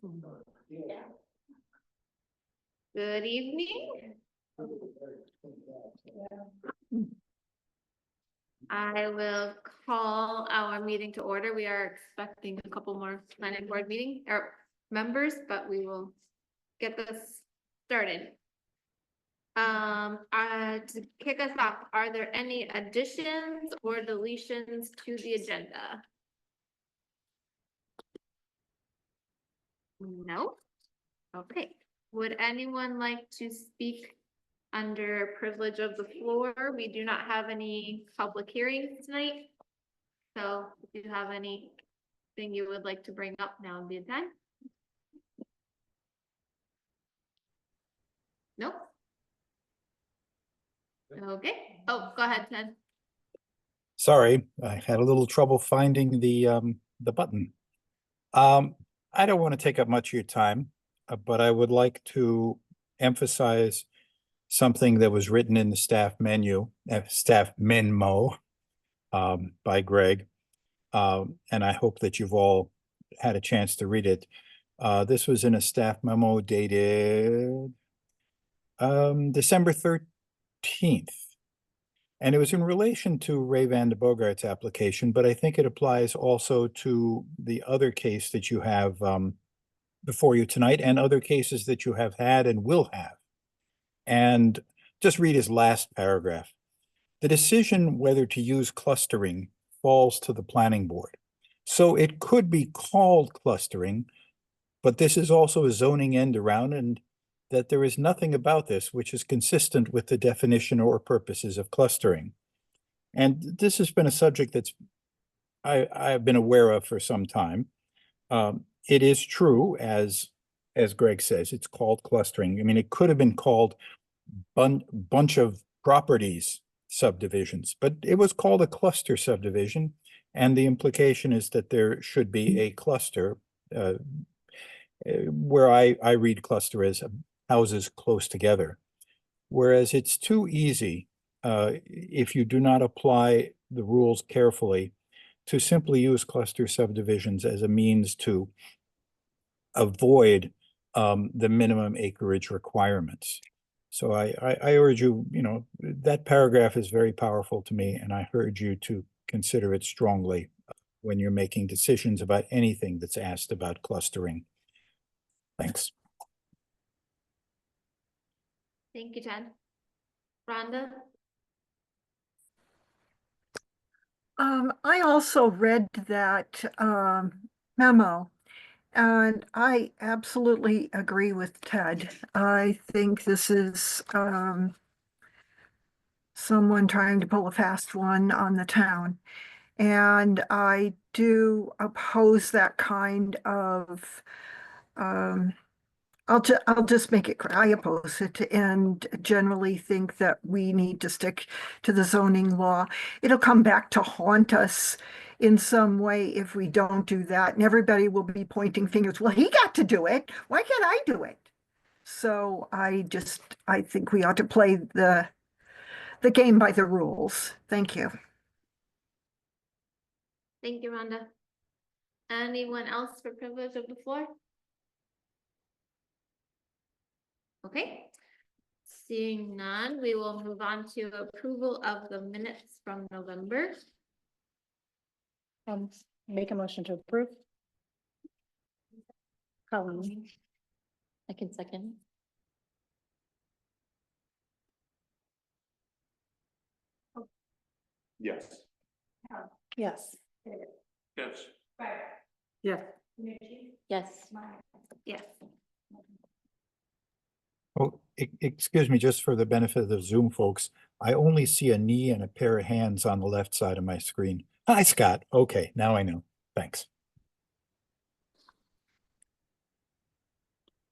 Yeah. Good evening. I will call our meeting to order. We are expecting a couple more planning board meeting or members, but we will get this started. To kick us off, are there any additions or deletions to the agenda? No? Okay. Would anyone like to speak under privilege of the floor? We do not have any public hearings tonight. So if you have anything you would like to bring up, now would be the time. Nope. Okay. Oh, go ahead, Ted. Sorry, I had a little trouble finding the button. I don't want to take up much of your time, but I would like to emphasize something that was written in the staff memo by Greg. And I hope that you've all had a chance to read it. This was in a staff memo dated December 13th. And it was in relation to Ray Van de Bogart's application, but I think it applies also to the other case that you have before you tonight and other cases that you have had and will have. And just read his last paragraph. The decision whether to use clustering falls to the planning board. So it could be called clustering, but this is also a zoning end around, and that there is nothing about this which is consistent with the definition or purposes of clustering. And this has been a subject that's I've been aware of for some time. It is true, as Greg says, it's called clustering. I mean, it could have been called bunch of properties subdivisions, but it was called a cluster subdivision. And the implication is that there should be a cluster, where I read cluster as houses close together. Whereas it's too easy, if you do not apply the rules carefully, to simply use cluster subdivisions as a means to avoid the minimum acreage requirements. So I urge you, that paragraph is very powerful to me, and I urge you to consider it strongly when you're making decisions about anything that's asked about clustering. Thanks. Thank you, Ted. Rhonda? I also read that memo, and I absolutely agree with Ted. I think this is someone trying to pull a fast one on the town. And I do oppose that kind of I'll just make it clear. I oppose it and generally think that we need to stick to the zoning law. It'll come back to haunt us in some way if we don't do that. And everybody will be pointing fingers. Well, he got to do it. Why can't I do it? So I think we ought to play the game by the rules. Thank you. Thank you, Rhonda. Anyone else for privilege of the floor? Okay. Seeing none, we will move on to approval of the minutes from November. Make a motion to approve. Colleen. I can second. Yes. Yes. Yes. Yes. Yes. Yes. Oh, excuse me, just for the benefit of the Zoom folks, I only see a knee and a pair of hands on the left side of my screen. Hi, Scott. Okay, now I know. Thanks.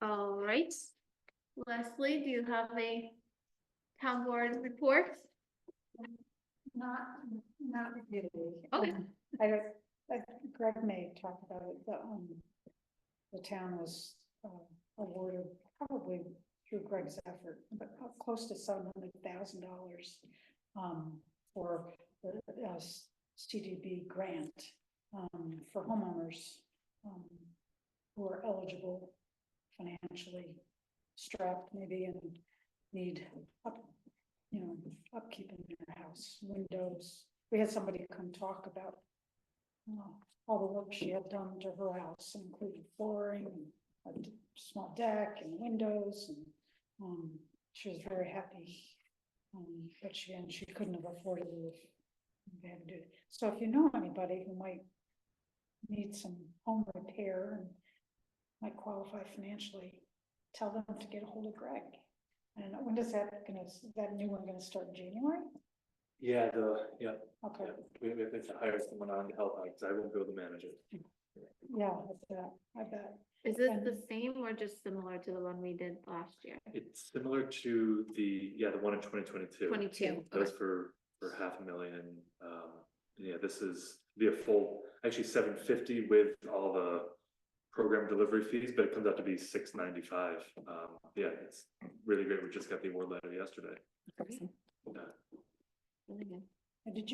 All right. Leslie, do you have a town board report? Not really. Okay. Greg may talk about it, but the town was awarded, probably through Greg's effort, but close to $700,000 for the CDB grant for homeowners who are eligible, financially strapped maybe, and need upkeep in their house, windows. We had somebody come talk about all the work she had done to her house, including flooring, and a small deck and windows, and she was very happy. But she couldn't have afforded it if they had to do it. So if you know anybody who might need some home repair and might qualify financially, tell them to get a hold of Greg. And when is that new one gonna start in January? Yeah, Okay, we have to hire someone on to help out, because I won't be able to manage it. yeah, I bet. Is this the same or just similar to the one we did last year? It's similar to the one in 2022. 22. That was for $500,000. Yeah, this is be a full, actually $750 with all the program delivery fees, but it comes out to be $695. Yeah, it's really great. We just got the award letter yesterday. Yeah. Really good. And did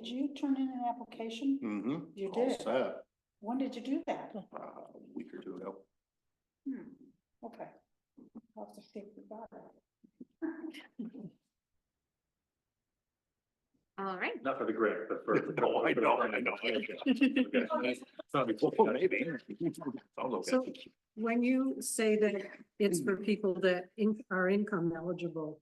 you turn in an application? Mm-hmm. You All did. set. When did you do that? A week or two ago. Okay. I'll have to think about it. All right. Not for the grant, but for. No, I know. Okay. It's not before, Maybe. Sounds okay. So when you say that it's for people that are income eligible,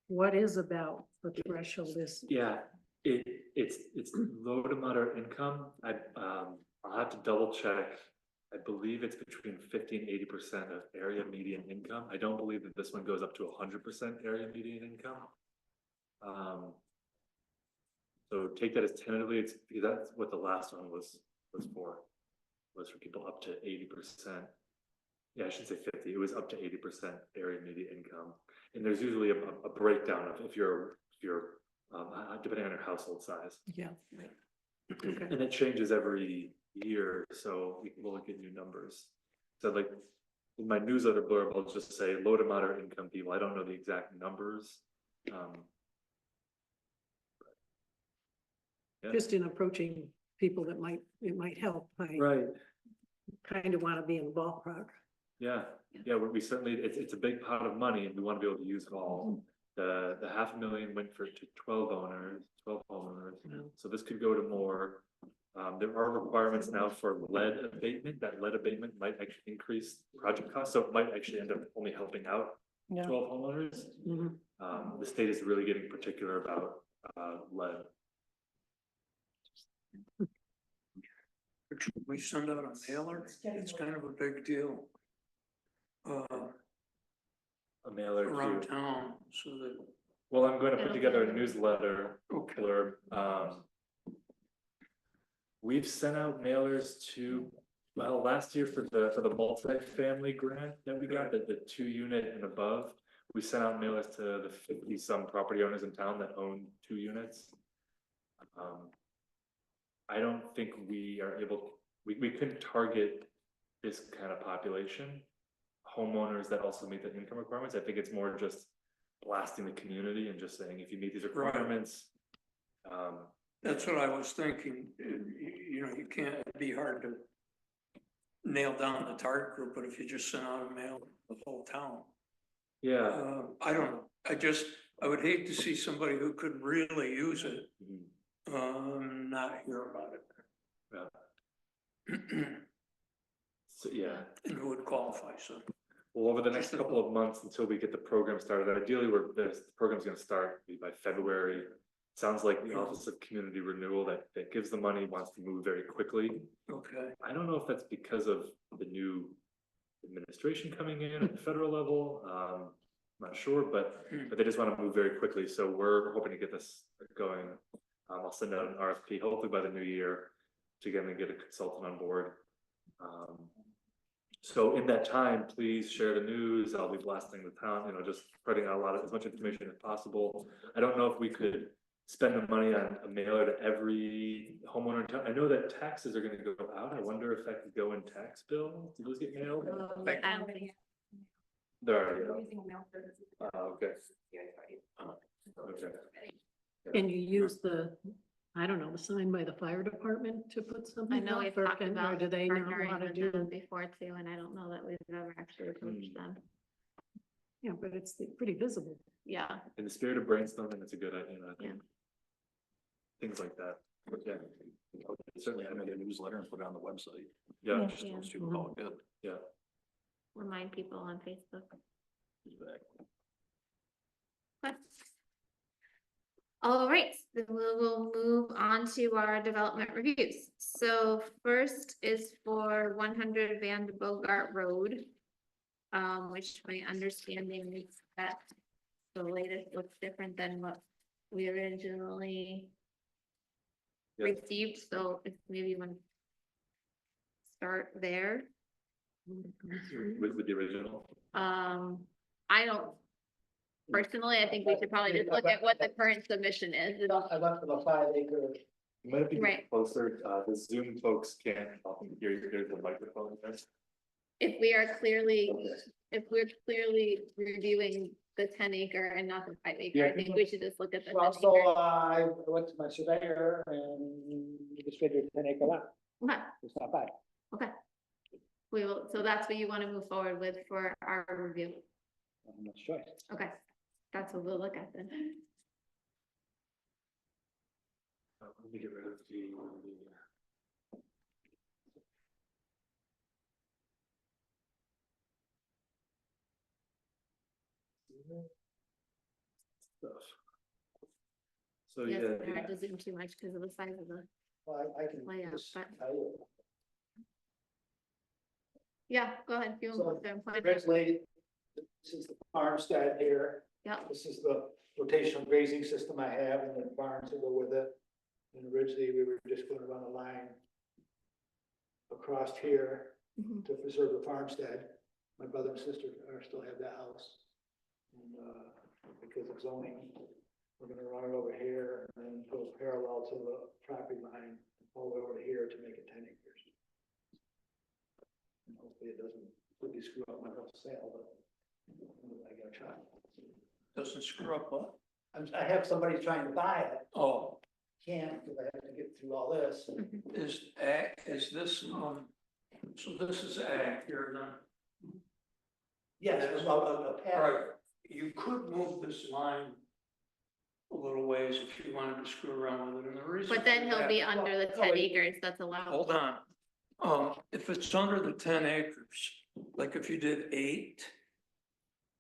what is about the threshold is? Yeah, it's low to moderate income. I'll have to double check. I believe it's between 50 and 80% of area median income. I don't believe that this one goes up to 100% area median income. So take that as tentatively, it's because that's what the last one was for people up to 80%. Yeah, I should say 50. It was up to 80% area median income. And there's usually a breakdown of if you're depending on your household size. Yeah. Okay. And it changes every year, so we'll get new numbers. So like in my newsletter blurb, I'll just say low to moderate income people. I don't know the exact numbers. Yeah. Just in approaching people that it might help. I Right. kind of want to be in the ballpark. Yeah. We certainly, it's a big pot of money and we want to be able to use it all. The $500,000 went to 12 homeowners. Yeah. So this could go to more. There are requirements now for lead abatement. That lead abatement might actually increase project costs, so it might actually end up only helping out 12 homeowners. Mhm. The state is really getting particular about lead. We send out a mailer, it's kind of a big deal. A mailer Around to, town, so that, well, I'm going to put together a newsletter okay, blurb. We've sent out mailers to, well, last year for the multi-family grant that we got, the 2-unit and above. We sent out mailers to the 50 some property owners in town that own 2 units. I don't think we are able, we couldn't target this kind of population, homeowners that also meet the income requirements. I think it's more just blasting the community and just saying, if you meet these requirements. that's what I was thinking. You can't, it'd be hard to nail down the target group, but if you just send out a mail to the whole town. Yeah. I don't know, I would hate to see somebody who could really use it, not hear about it. So, yeah. And who would qualify, so. Well, over the next couple of months until we get the program started, ideally, the program's gonna start by February. Sounds like the Office of Community Renewal that gives the money wants to move very quickly. Okay. I don't know if that's because of the new administration coming in at the federal level. I'm not sure, but they just want to move very quickly. So we're hoping to get this going. I'll send out an RFP hopefully by the new year to get a consultant on board. So in that time, please share the news. I'll be blasting the town, just spreading out as much information as possible. I don't know if we could spend the money on a mailer to every homeowner in town. I know that taxes are going to go out. I wonder if that could go in tax bill. Do those get mailed? I don't think. They're already out. Okay. Okay. Can you use the I don't know, signed by the fire department to put I something know up, we've or talked can, or about do they not partnering wanna with do? them before too, and I don't know that we've ever actually approached them. Yeah, but it's pretty visible. Yeah, In the spirit of brainstorming, it's a good idea, I Yeah. think. Things like that, but yeah, Certainly, I made a newsletter and put it on the website. yeah, Just Yeah. those people call it good. yeah. remind people on Facebook. Exactly. Okay. All right, then we will move on to our development reviews. So first is for 100 Van de Bogart Road. Which my understanding is that the latest looks different than what we originally Yeah. received, so if maybe you want to start there. With the original. I don't, personally, I think we should probably just look at what the current submission is. I left them a 5 acre. You might have to Right. get closer, the Zoom folks can't hear, there's a microphone there. If we are clearly, if we're clearly reviewing the 10 acre and not the 5 acre, I think we should just look at the. Well, 10 so acre. I went to my surveyor and he just figured 10 acre lot, Okay, it's not bad. okay. We will, so that's what you want to move forward with for our review. Much choice. Okay, that's what we'll look at then. Let me get rid of the. Stuff. So Yes, yeah, it's hard to zoom too much because of the size of the, Well, I can Layout, just but- tell you. yeah, go ahead. If you So, want to point it out. Originally, this is the farmstead here. Yeah, This is the rotational grazing system I have and the barns that go with it. And originally, we were just gonna run a line across here mhm, to preserve the farmstead. My brother and sister are still have that house. And, because of zoning, we're gonna run it over here and then go parallel to the property line all the way over here to make it 10 acres. And hopefully it doesn't really screw up my whole sale, but I gotta try. Doesn't screw up what? I have somebody trying to buy it, Oh, can't, because I have to get through all this. mhm. is this, so this is ag here then? Yes, it's about a All path. right, you could move this line a little ways if you wanted to screw around with it, and the reason. But then for he'll that- be under the 10 acres that's allowed. Hold on. If it's under the 10 acres, like if you did 8,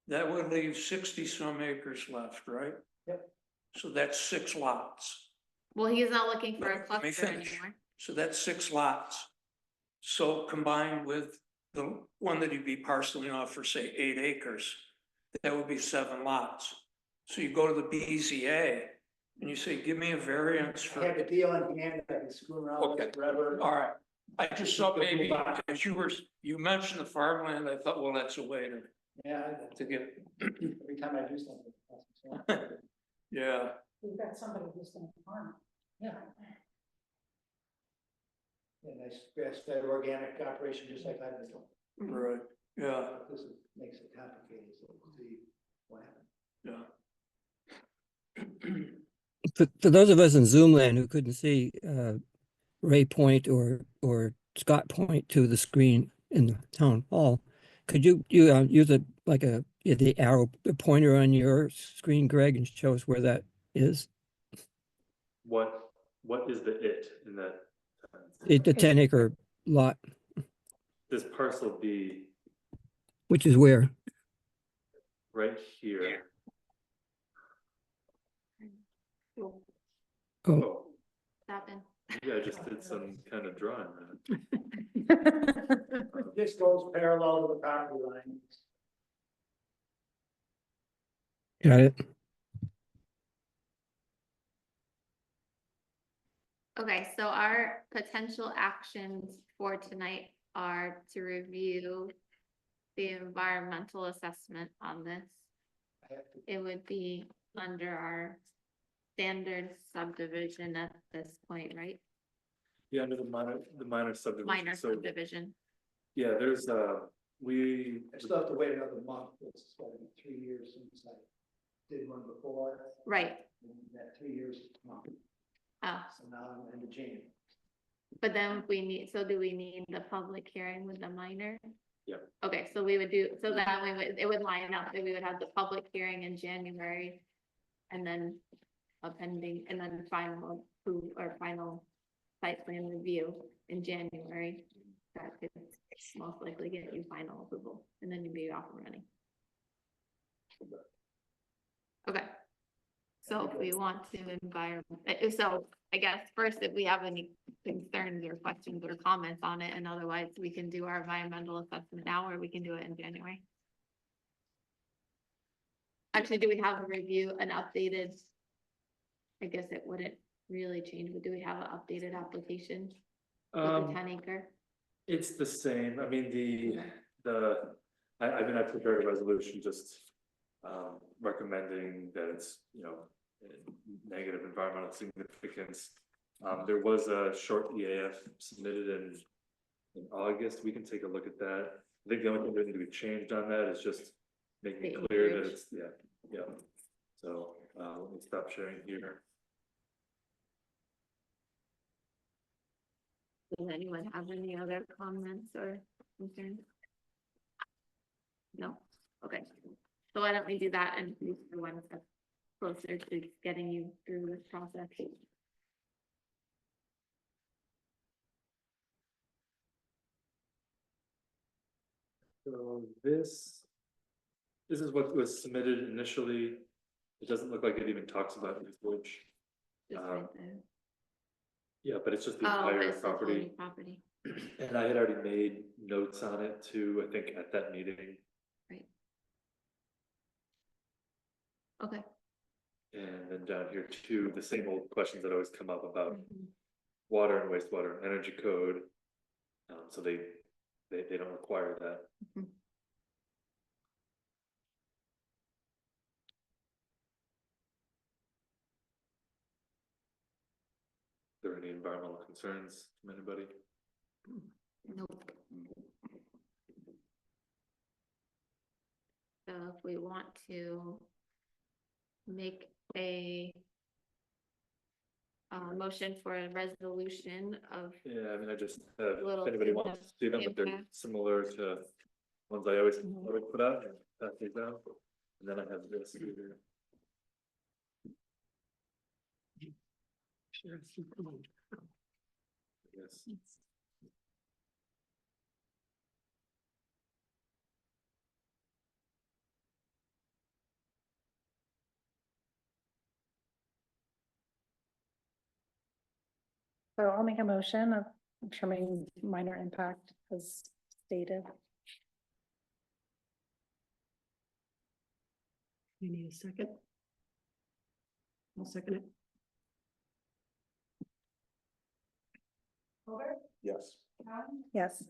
that would leave 60 some acres left, right? Yep. So that's 6 lots. Well, he's not looking for a Let me cluster finish. anymore. So that's 6 lots. So combined with the one that you'd be parceling off for, say, 8 acres, that would be 7 lots. So you go to the BZA and you say, give me a variance I have for, a deal in hand, I can screw around with it Okay. forever. all right. I just thought maybe, as you mentioned the farmland, I thought, well, that's a way Yeah, to get, every time I do something. that's- yeah. We've got somebody who's gonna farm. Yeah. Yeah, nice grass-fed organic operation, just like I've been doing. Right, yeah, This makes it complicated, so we'll see what happens. yeah. For those of us in Zoom land who couldn't see, Ray Point or Scott Point to the screen in the town hall, could you use the arrow, the pointer on your screen, Greg, and show us where that is? what is the it in that? The 10 acre lot, This parcel B which is where? right here. Cool. Oh, Oh, Stop in. yeah, I just did some kind of drawing there. This goes parallel to the property line. got it. Okay, so our potential actions for tonight are to review the environmental assessment on this. I have to It would be under our standard subdivision at this point, right? Yeah, under the minor subdivision. Minor So, subdivision. yeah, there's we, I still have to wait another month, it's like 3 years since I did one before, Right, and that 3 years is come. Oh, So now I'm into June. but then we need, so do we need the public hearing with the minor? Yep. Okay, so we would do, so that we would, it would line up, that we would have the public hearing in January. And then a pending, and then final approve or final site plan review in January. That could most likely get you final approval, and then you'd be off and running. Okay. So if we want to so I guess first, if we have any concerns or questions or comments on it, and otherwise we can do our environmental assessment now, or we can do it in January. Actually, do we have a review, an updated? I guess it wouldn't really change, but do we have an updated application with the 10 acre? It's the same, I mean, I mean, I prepared a resolution just. Recommending that it's, you know, negative environmental significance. There was a short EAF submitted in August, we can take a look at that. I think the only thing that needs to be changed on that is just making it The clear that acreage. it's, yeah. So, let me stop sharing here. Does anyone have any other comments or concerns? No, okay. So why don't we do that and move to one step closer to getting you through this process? So this is what was submitted initially. It doesn't look like it even talks about usage. Just right there. Yeah, but it's just the Oh, entire it's the property. floating property. And I had already made notes on it too, I think at that meeting. Right. Okay. And then down here too, the same old questions that always come up about Mhm. water and wastewater and energy code. So they don't require that. Mhm. Are there any environmental concerns from anybody? Nope. So if we want to make a motion for a resolution of, Yeah, I mean, I just, if Little anybody wants to see them, but they're impact. similar to ones I always Mhm. put out, and pass these down. And then I have this here. Yes. So I'll make a motion of determining minor impact as stated. You need a second? I'll second it. Yes. Yes.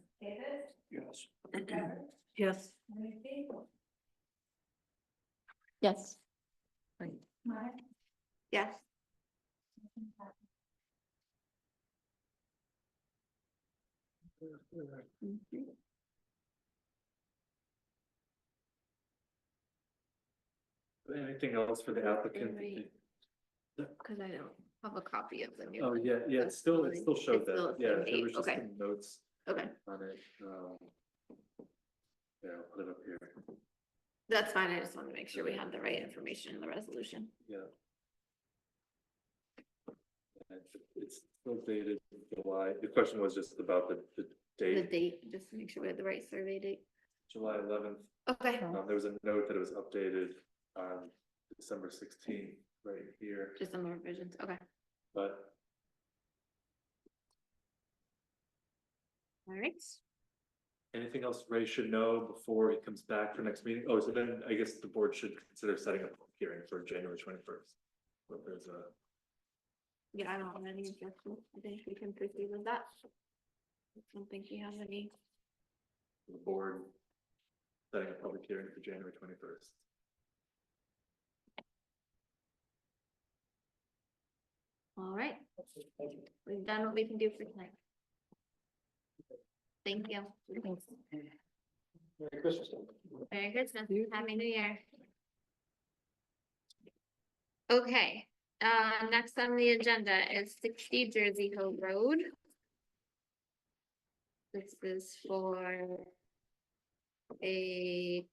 Yes. Yes. Yes. yes. Mhm. Anything else for the applicant? Right. Cause I don't have a copy of the new. Oh, one. yeah, it still showed It's still that, the yeah, same there date, was just okay. some notes Okay, on it. Yeah, I'll put it up here, that's fine. I just wanted to make sure we had the right information in the resolution. yeah. And it's still dated July, the question was just about the The date, date, just to make sure we had the right survey date. July 11th. Okay, There was a note that it was updated on December 16th, right here, just some more revisions. Okay, but all right. anything else Ray should know before he comes back for next meeting? Oh, so then I guess the board should consider setting up a hearing for January 21st. But there's a, Yeah, I don't have any objections. I think we can proceed with that. I don't think you have any. the board setting a public hearing for January 21st. All right, we've done what we can do for tonight. Thank you. Thanks. Merry Christmas. Merry Christmas, Happy New Year. Okay, next on the agenda is 60 Jersey Hill Road. This is for a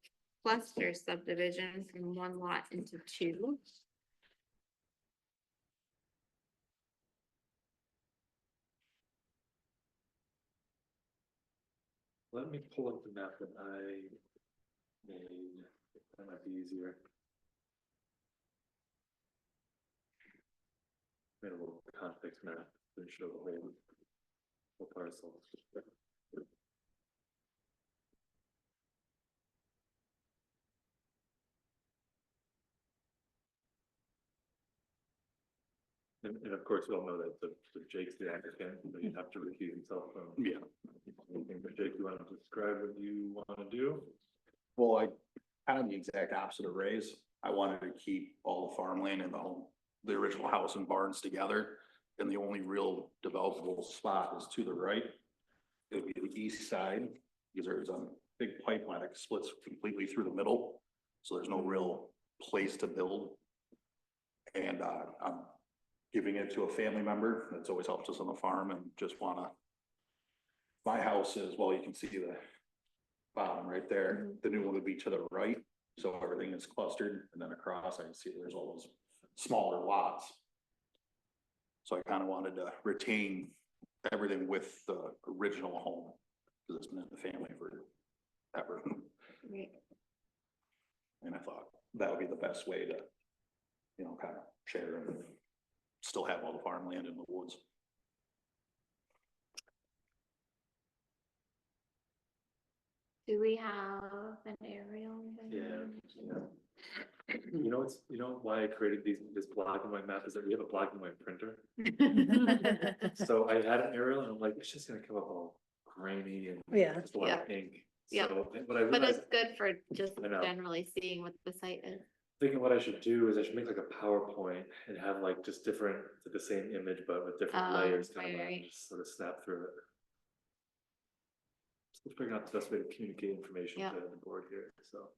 cluster subdivision from one lot into two. Let me pull up the map that I made, that might be easier. Made a little context map to show the whole parcel. And of course, we all know that the Jake's the applicant, so you have to recuse himself from. Yeah. Anything, but Jake, you want to describe what you want to do? Well, I kind of the exact opposite of Ray's. I wanted to keep all the farmland and the home, the original house and barns together. And the only real developable spot is to the right. It would be the east side, because there's a big pipeline that splits completely through the middle. So there's no real place to build. And I'm giving it to a family member that's always helped us on the farm and just wanna. My house is, well, you can see the bottom right there. The new one would be to the right. So everything is clustered, and then across I can see there's all those smaller lots. So I kind of wanted to retain everything with the original home, because it's been in the family forever. Right. And I thought that would be the best way to, you know, kind of share and still have all the farmland in the woods. Do we have an aerial? Yeah. You know why I created this black and white map is that we have a black and white printer. So I had an aerial and I'm like, it's just gonna come up all grainy and Yeah. just a lot of ink. Yeah. So what I But realized, it's good for just I know. generally seeing what the site is. thinking what I should do is I should make like a PowerPoint and have like just different, the same image, but with different Oh, layers kind of, right. just sort of snap through it. Still figuring out the best way to communicate information Yeah. to the board here, so.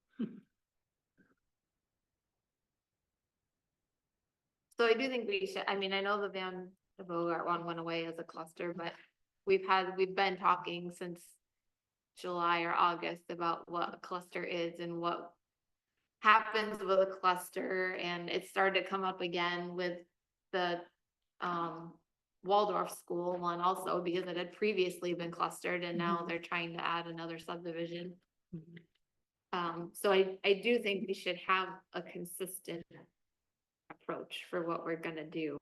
So I do think we should, I mean, I know the Van de Bogart one went away as a cluster, but we've been talking since July or August about what a cluster is and what happens with a cluster, and it started to come up again with the Waldorf school one also, because it had previously been clustered and now they're trying to add another subdivision. So I do think we should have a consistent approach for what we're gonna do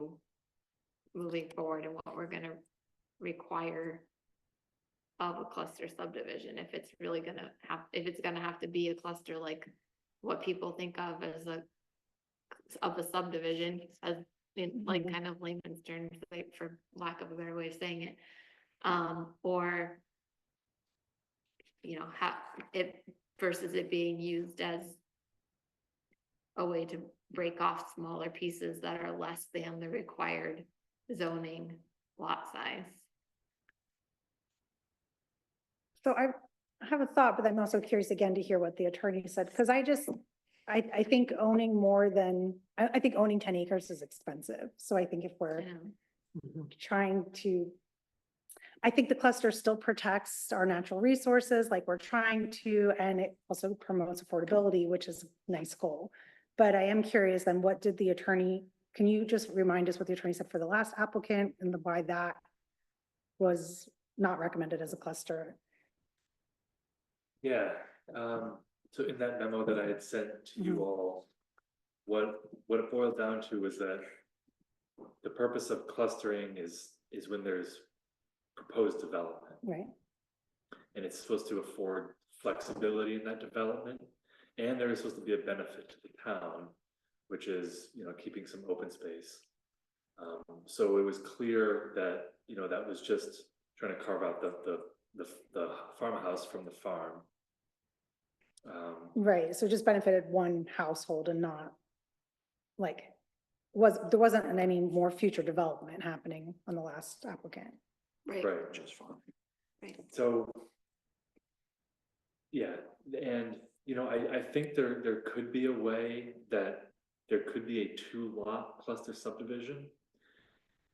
moving forward and what we're gonna require of a cluster subdivision, if it's really gonna if it's gonna have to be a cluster like what people think of as a subdivision, as in like kind of layman's terms, like, for lack of a better way of saying it. Or, you know, it versus it being used as a way to break off smaller pieces that are less than the required zoning lot size. So I have a thought, but I'm also curious again to hear what the attorney said, because I think owning more than, I think owning 10 acres is expensive. So I think if we're trying to, I think the cluster still protects our natural resources like we're trying to, and it also promotes affordability, which is a nice goal. But I am curious then, what did the attorney, can you just remind us what the attorney said for the last applicant and why that was not recommended as a cluster? Yeah, so in that memo that I had sent to you all, what it boiled down to is that the purpose of clustering is when there's proposed development. Right. And it's supposed to afford flexibility in that development. And there is supposed to be a benefit to the town, which is, you know, keeping some open space. So it was clear that, you know, that was just trying to carve out the farmhouse from the farm. Right, so it just benefited one household and not like, there wasn't any more future development happening on the last applicant. Right. Right. Just fine. Right. So, yeah, and, you know, I think there could be a way that there could be a 2-lot cluster subdivision.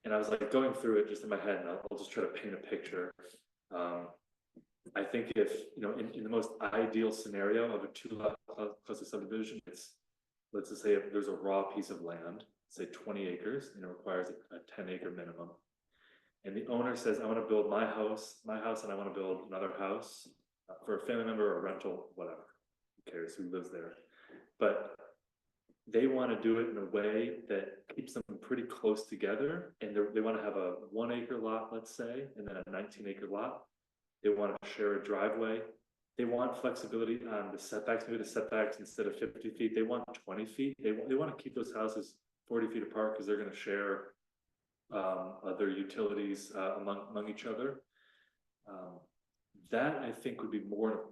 And I was like going through it just in my head, and I'll just try to paint a picture. I think if, you know, in the most ideal scenario of a 2-lot cluster subdivision, it's, let's just say if there's a raw piece of land, say 20 acres, and it requires a 10-acre minimum. And the owner says, I want to build my house, and I want to build another house for a family member or a rental, whatever. Who cares who lives there? But they want to do it in a way that keeps them pretty close together. And they want to have a 1-acre lot, let's say, and then a 19-acre lot. They want to share a driveway. They want flexibility on the setbacks, maybe the setbacks instead of 50 feet, they want 20 feet. They want to keep those houses 40 feet apart because they're going to share other utilities among each other. That I think would be more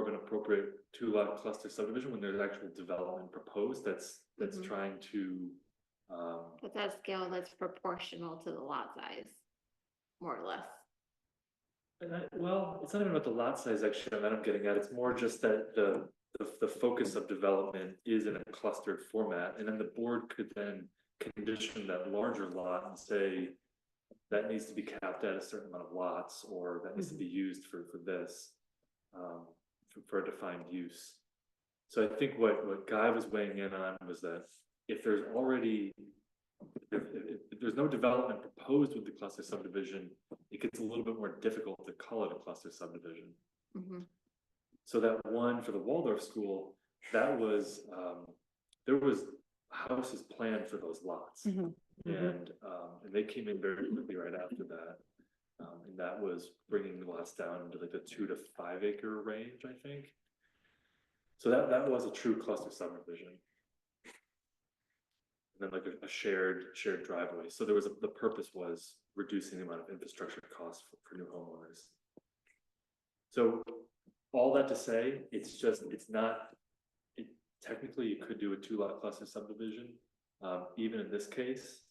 of an appropriate 2-lot cluster subdivision when there's actual development proposed that's trying to But that scale that's proportional to the lot size, more or less. and well, it's not even about the lot size actually that I'm getting at. It's more just that the focus of development is in a clustered format, and then the board could then condition that larger lot and say that needs to be capped at a certain amount of lots, or that needs to be used for this, for a defined use. So I think what Guy was weighing in on was that if there's already, if there's no development proposed with the cluster subdivision, it gets a little bit more difficult to call it a cluster subdivision. So that one for the Waldorf school, that was, there was houses planned for those lots. And they came in very quickly right after that. And that was bringing the lots down into like the 2 to 5 acre range, I think. So that was a true cluster subdivision. And then like a shared driveway. So there was the purpose was reducing the amount of infrastructure costs for new homeowners. So all that to say, technically you could do a 2-lot cluster subdivision. Even in this case,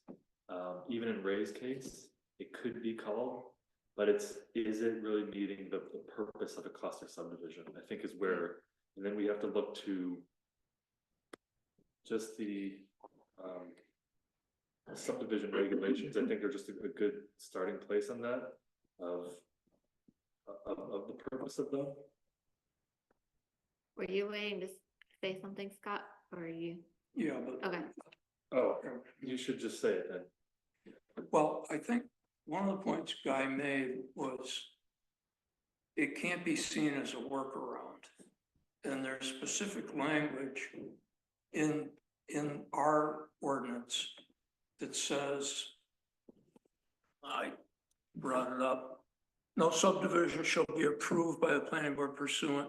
even in Ray's case, it could be called, but is it really meeting the purpose of a cluster subdivision? I think is where, and then we have to look to just the subdivision regulations. I think are just a good starting place on that of the purpose of them. Were you waiting to say something, Scott, or are you? Yeah, but. Okay. Oh, you should just say it then. Well, I think one of the points Guy made was it can't be seen as a workaround. And there's specific language in our ordinance that says, I brought it up, no subdivision shall be approved by the planning board pursuant,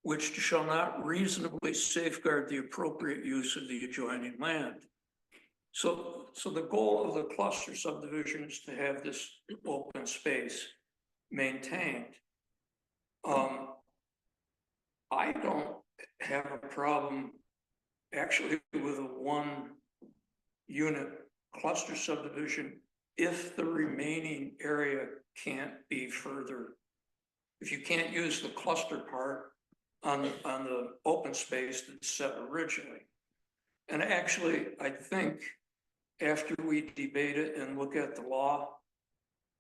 which shall not reasonably safeguard the appropriate use of the adjoining land. So the goal of the cluster subdivision is to have this open space maintained. I don't have a problem actually with a 1-unit cluster subdivision if the remaining area can't be further. If you can't use the cluster part on the open space that's set originally. And actually, I think after we debate it and look at the law,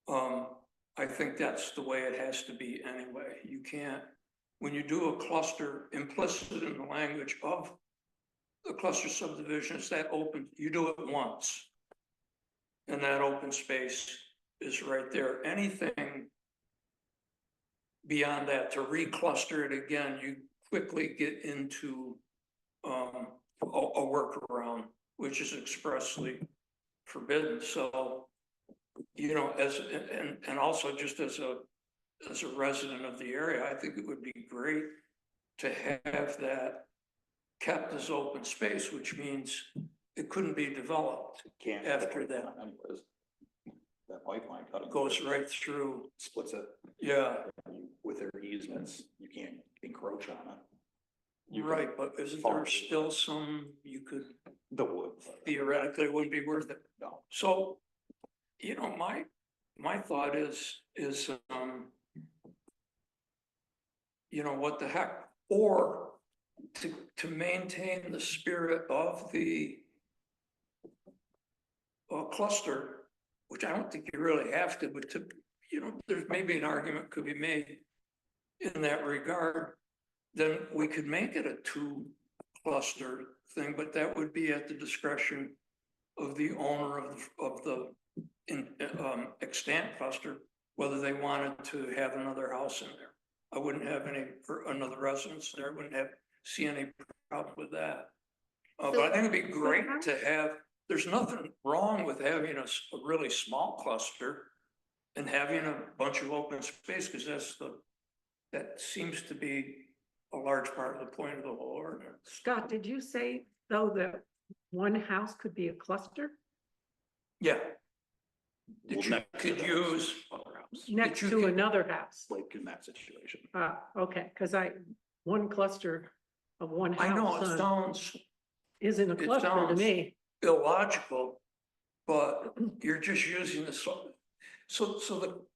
I think that's the way it has to be anyway. You can't, when you do a cluster, implicit in the language of the cluster subdivision, is that open, you do it once. And that open space is right there. Anything beyond that, to recluster it again, you quickly get into a workaround, which is expressly forbidden. So, you know, and also just as a resident of the area, I think it would be great to have that kept as open space, which means it couldn't be developed Can't. after that. Anyways, that pipeline cutting. Goes right through. Splits it. Yeah. With their easements, you can't encroach on it. You can Right, but isn't there still some, you could The wood. theoretically, it wouldn't be worth it. No. So, you know, my thought is, you know, what the heck? Or to maintain the spirit of the cluster, which I don't think you really have to, but to, there's maybe an argument could be made in that regard, then we could make it a 2 cluster thing, but that would be at the discretion of the owner of the extant cluster, whether they wanted to have another house in there. I wouldn't have another residence there. I wouldn't see any problem with that. But I think it'd be great to have, there's nothing wrong with having a really small cluster and having a bunch of open space, because that seems to be a large part of the point of the whole ordinance. Scott, did you say though that one house could be a cluster Yeah. Well, That you next to could the use, other house, next you to could- another house? like in that situation. Okay, because one cluster of one I know house it sounds isn't a it cluster to sounds- me. illogical, but you're just using the,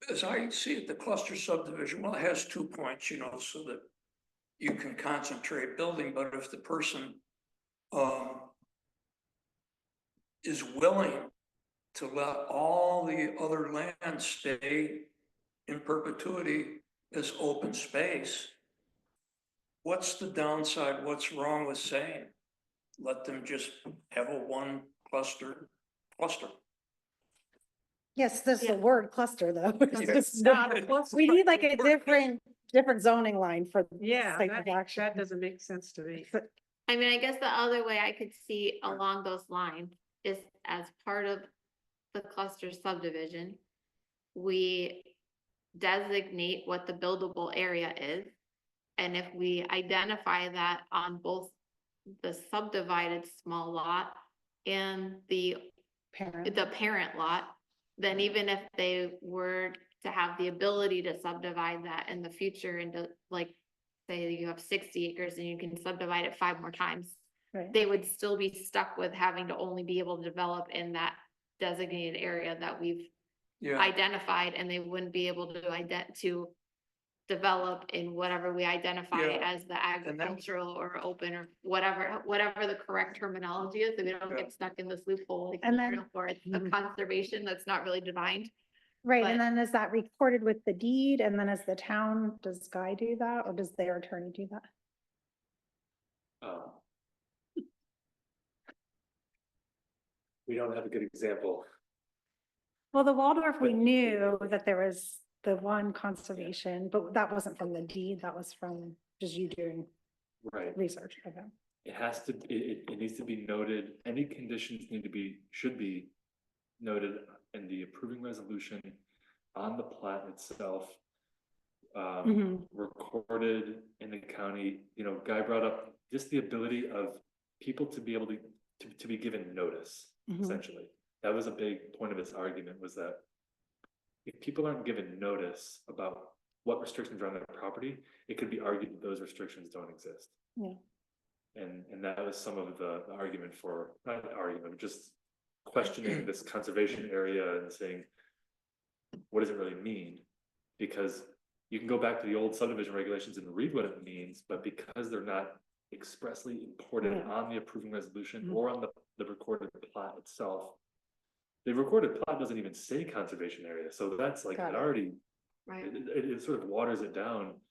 as I see it, the cluster subdivision, well, it has 2 points, so that you can concentrate building, but if the person is willing to let all the other land stay in perpetuity as open space, what's the downside? What's wrong with saying, let them just have a 1 cluster? Yes, that's the Yeah. word cluster though. It's not a cluster. We need like a different zoning line for. this Yeah, type of that action. doesn't make sense to me. I mean, I guess the other way I could see along those lines is as part of the cluster subdivision, we designate what the buildable area is. And if we identify that on both the subdivided small lot and the parent lot, then even if they were to have the ability to subdivide that in the future into, like, say you have 60 acres and you can subdivide it 5 more times, Right. they would still be stuck with having to only be able to develop in that designated area that we've Yeah, identified, and they wouldn't be able to develop in whatever we identify Yeah. as the agricultural or open or whatever the correct terminology is, so we don't Yeah. get stuck in this loophole. Like, And then- or it's a conservation that's not really defined. Right, But- and then is that recorded with the deed, and then as the town, does Guy do that, or does their attorney do that? We don't have a good example. Well, the Waldorf, we But- knew that there was the one conservation, but that wasn't from the deed, that was from just you doing Right. research, okay. It has to, it needs to be noted, any conditions should be noted in the approving resolution on the plat itself. Recorded in the county, Guy brought up just the ability of people to be able to be given notice, essentially. That was a big point of his argument, was that if people aren't given notice about what restrictions are on their property, it could be argued that those restrictions don't exist. Yeah. And that was some of the argument for, not an argument, just questioning this conservation area and saying, what does it really mean? Because you can go back to the old subdivision regulations and read what it means, but because they're not expressly imported Yeah. on the approving resolution or on the recorded plat itself, the recorded plat doesn't even say conservation area, so that's like, Got it it. already, Right. it sort of waters it down.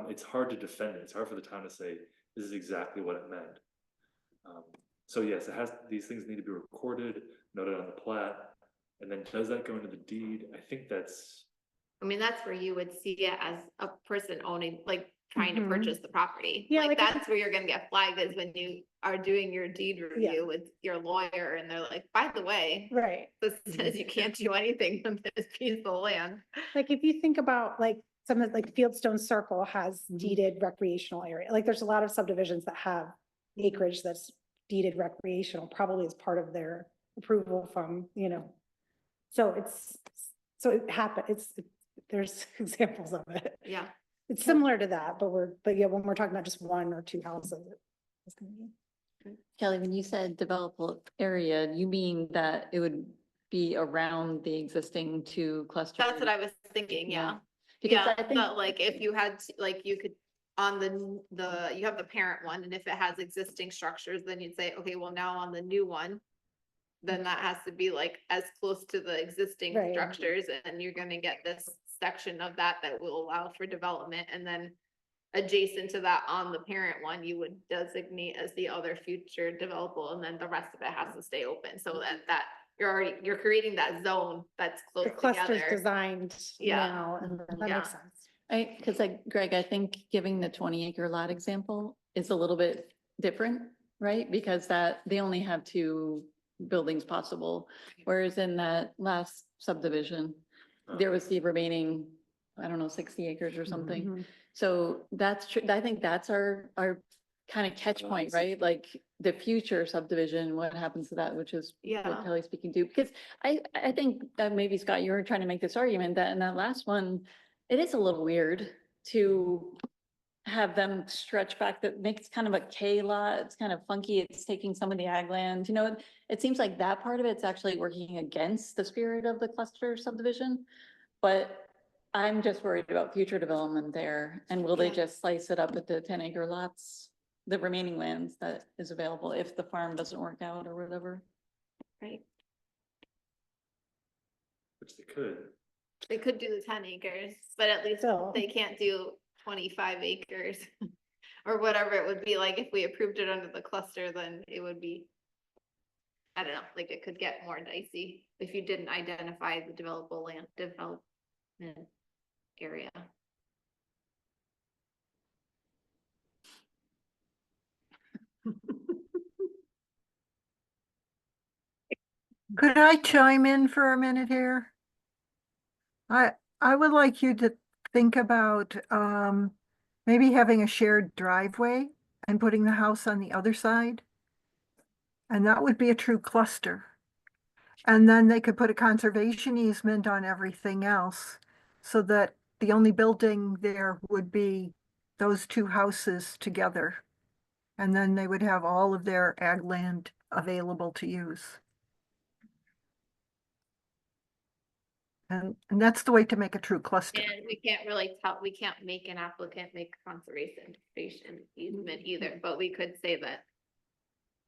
It's hard to defend it, it's hard for the town to say, this is exactly what it meant. So yes, these things need to be recorded, noted on the plat, and then does that go into the deed? I think that's, I mean, that's where you would see it as a person owning, like, trying to Mhm. purchase the property. Yeah, Like, like if- that's where you're gonna get flagged, is when you are doing your deed review with your lawyer, and they're like, by the way, Right, this says you can't do anything on this piece of land. like if you think about like some of like Fieldstone Circle has deeded recreational area, like there's a lot of subdivisions that have acreage that's deeded recreational, probably as part of their approval from, so so it happened, there's examples of it. Yeah. It's similar to that, but yeah, when we're talking about just 1 or 2 houses. It's gonna be. Kelly, when you said developable area, you mean that it would be around the existing 2 clusters? That's what I was thinking, yeah. Because Yeah, I think, but like, if you had, like, you could on you have the parent one, and if it has existing structures, then you'd say, okay, well, now on the new one, then that has to be like as close to the existing Right. structures, and you're gonna get this section of that that will allow for development, and then adjacent to that on the parent one, you would designate as the other future developable, and then the rest of it has to stay open, so that you're creating that zone that's close The cluster's together. designed Yeah. now, and that Yeah. makes sense. Cause like Greg, I think giving the 20-acre lot example is a little bit different, right? Because they only have 2 buildings possible, whereas in that last subdivision, there was the remaining, I don't know, 60 acres or something. Mhm. So that's true. I think that's our kind of catch point, right? Like the future subdivision, what happens to that, which is Yeah. what Kelly's speaking to. Because I think that maybe Scott, you were trying to make this argument that in that last one, it is a little weird to have them stretch back. That makes kind of a K lot. It's kind of funky. It's taking some of the ag land, you know, it seems like that part of it's actually working against the spirit of the cluster subdivision. But I'm just worried about future development there, and will they Yeah. just slice it up at the 10-acre lots, the remaining lands that is available if the farm doesn't work out or whatever? Right, Which they could. they could do the 10 acres, but at least So- they can't do 25 acres. Or whatever it would be like if we approved it under the cluster, then it would be. I don't know, like it could get more dicey if you didn't identify the developable land development area. Could I chime in for a minute here? I would like you to think about maybe having a shared driveway and putting the house on the other side. And that would be a true cluster. And then they could put a conservation easement on everything else so that the only building there would be those 2 houses together. And then they would have all of their ag land available to use. And that's the way to make a true cluster. And we can't really we can't make an applicant make conservation easement either, but we could say that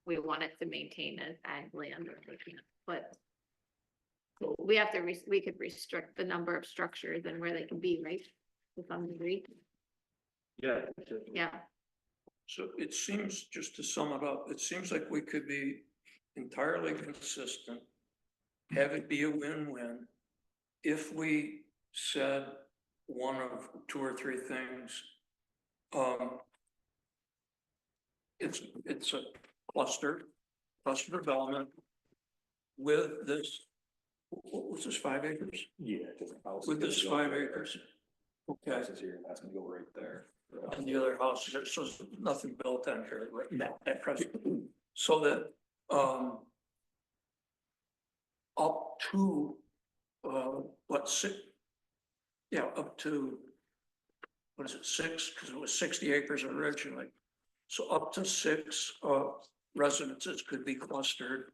we want it to maintain as ag land, or they can't, but we have to, we could restrict the number of structures and where they can be, right? To some degree, Yeah. yeah. So it seems, just to sum it up, it seems like we could be entirely consistent, have it be a win-win. If we said one of 2 or 3 things, it's a cluster development with this, what was this, 5 acres? Yeah, just a house. With this 5 acres. Okay. Houses here, that's gonna go right there. And the other house, so there's nothing built on here, right now, at present. So that, up to, up to, what is it, 6, because it was 60 acres originally. So up to 6, residences could be clustered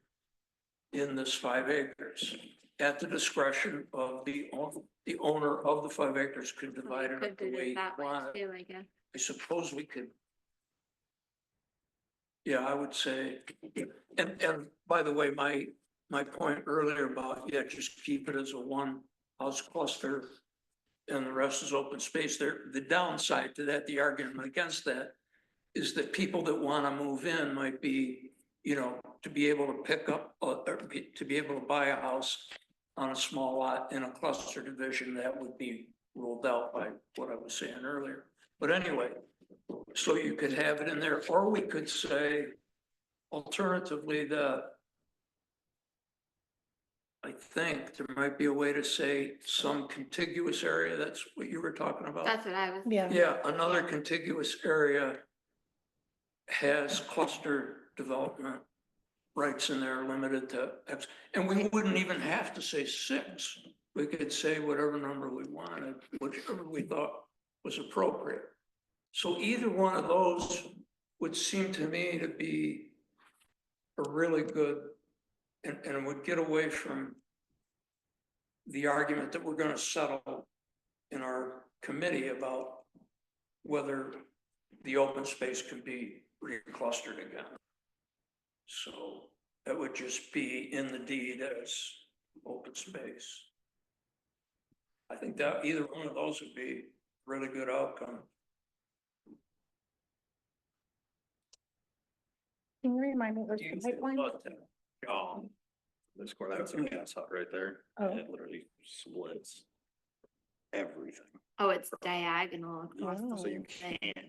in this 5 acres. At the discretion of the owner of the 5 acres could divide it Could up the do way it he that way wanted. too, I guess. I suppose we could. Yeah, I would say, and by the way, my point earlier about, just keep it as a 1 house cluster and the rest is open space there. The downside to that, the argument against that is that people that want to move in might be, to be able to pick up, to be able to buy a house on a small lot in a cluster division, that would be ruled out by what I was saying earlier. But anyway, so you could have it in there, or we could say alternatively that I think there might be a way to say some contiguous area. That's what you were talking about. That's what I was. Yeah. Yeah, another contiguous area has cluster development rights in there limited to X. And we wouldn't even have to say 6. We could say whatever number we wanted, whichever we thought was appropriate. So either one of those would seem to me to be a really good, and would get away from the argument that we're going to settle in our committee about whether the open space can be reclustered again. So that would just be in the deed as open space. I think that either one of those would be a really good outcome. Can you remind me, where's the pipeline? This corner, that's a gas hut right there. Oh. And it literally splits everything. Oh, it's diagonal across the Oh. So whole you thing. can't,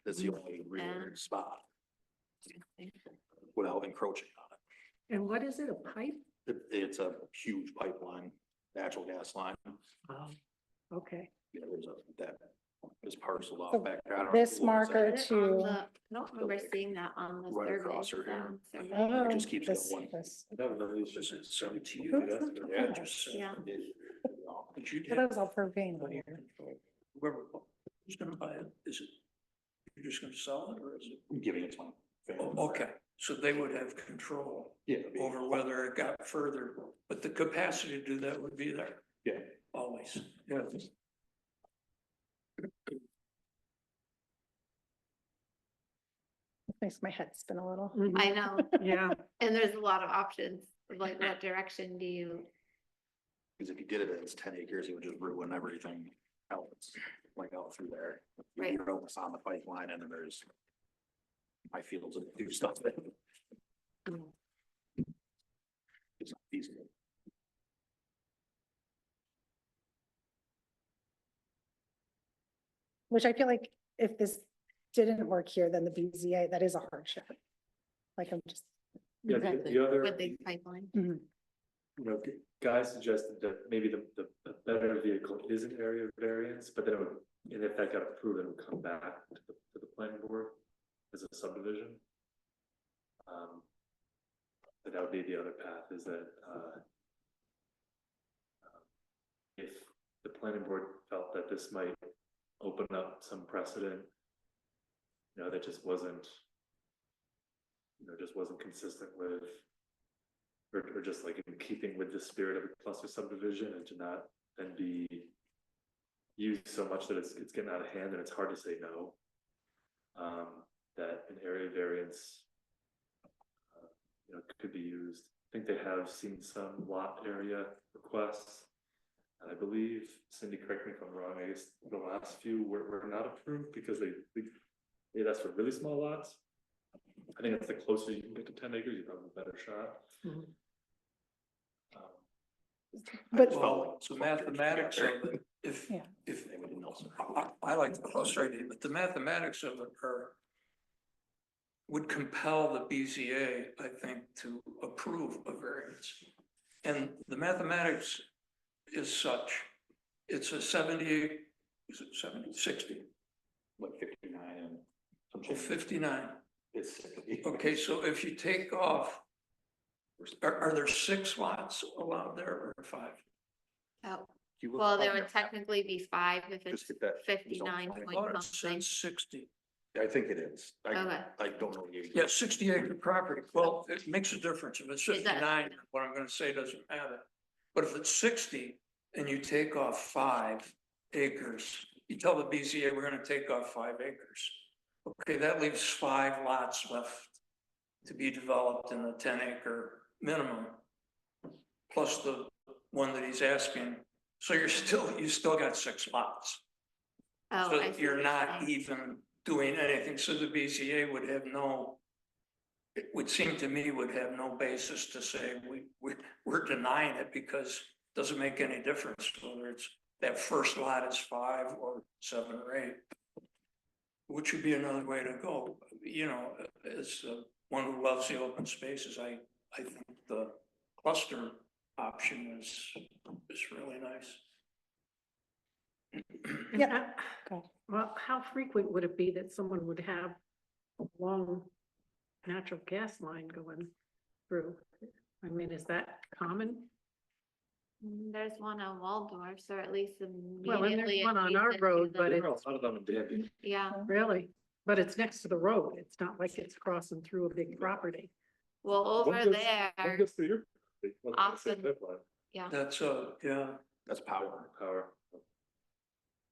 that's the only real Yeah. spot without encroaching on it. And what is it, a pipe? It's a huge pipeline, natural gas line. Oh, okay. You know, there's that is parceled So off back. I don't know this what was that. marker Is it on to- the- I don't remember seeing that on the Right survey. across her here. sound survey. Oh, It just keeps this- going. this. This is something to you. Who's that's that? the address. Yeah. But you That was all propane over here. Whoever, who's gonna buy it, is it, you're just gonna sell it, or is it? I'm giving it to my family. Oh, okay, so they would have control Yeah. it'd be- over whether it got further, but the capacity to do that would be there. Yeah. Always, yeah. Makes my head spin a little. Mhm. I know, Yeah, and there's a lot of options, like what direction do you, Cause if you did it as 10 acres, it would just ruin everything else, like out through there. Right. You're almost on the pipeline and then there's my fields that do stuff. Mm. It's not feasible. Which I feel like if this didn't work here, then the BZA, that is a hardship. Like I'm just, Yeah, the other, with the pipeline? you know, Guy suggested that maybe the better vehicle is an area variance, but then it would, and if that got approved, it would come back to the planning board as a subdivision. But that would be the other path, is that, if the planning board felt that this might open up some precedent, you know, that just wasn't, just wasn't consistent with, or just like in keeping with the spirit of a cluster subdivision, and to not then be used so much that it's getting out of hand and it's hard to say no. That an area variance, could be used. I think they have seen some lot area requests. And I believe, Cindy, correct me if I'm wrong, I guess the last few were not approved because that's for really small lots. I think that's the closer you can get to 10 acres, you have a better shot. Mhm. but Well, the mathematics of it, if, Yeah. if, I like the cluster idea, but the mathematics of it would compel the BZA, I think, to approve a variance. And the mathematics is such, it's a 78, is it 70, 60, Like 59 and some or change. 59? It's 60. Okay, so if you take off, are there 6 lots allowed there or 5? Oh, You look well, there up would there. technically be 5 if it's Just hit that. 59 I point thought it something. said 60. I think it is. Okay. I don't know. the Yeah, 60 acre property. Well, it makes a difference. If it's It does. 59, what I'm gonna say doesn't matter. But if it's 60 and you take off 5 acres, you tell the BZA, we're gonna take off 5 acres. Okay, that leaves 5 lots left to be developed in the 10 acre minimum. Plus the one that he's asking. So you still got 6 lots. Oh, So I see you're what not saying. even doing anything, so the BZA would have no. It would seem to me would have no basis to say we're denying it because it doesn't make any difference whether it's that first lot is 5 or 7 or 8. Which would be another way to go, as one who loves the open spaces, I think the cluster option is really nice. And Yep. how- Well, how frequent would it be that someone would have a long natural gas line going through? I mean, is that common? There's one on Waldorf, or at least Well, and immediately. there's one on our adjacent to road, the- but There are a lot of them in Danby. Yeah, Really? But it's next to the road. It's not like it's crossing through a big property. well, One over goes- there, one goes through your property, one goes through Often. that line. yeah, That's, yeah, That's power. Power.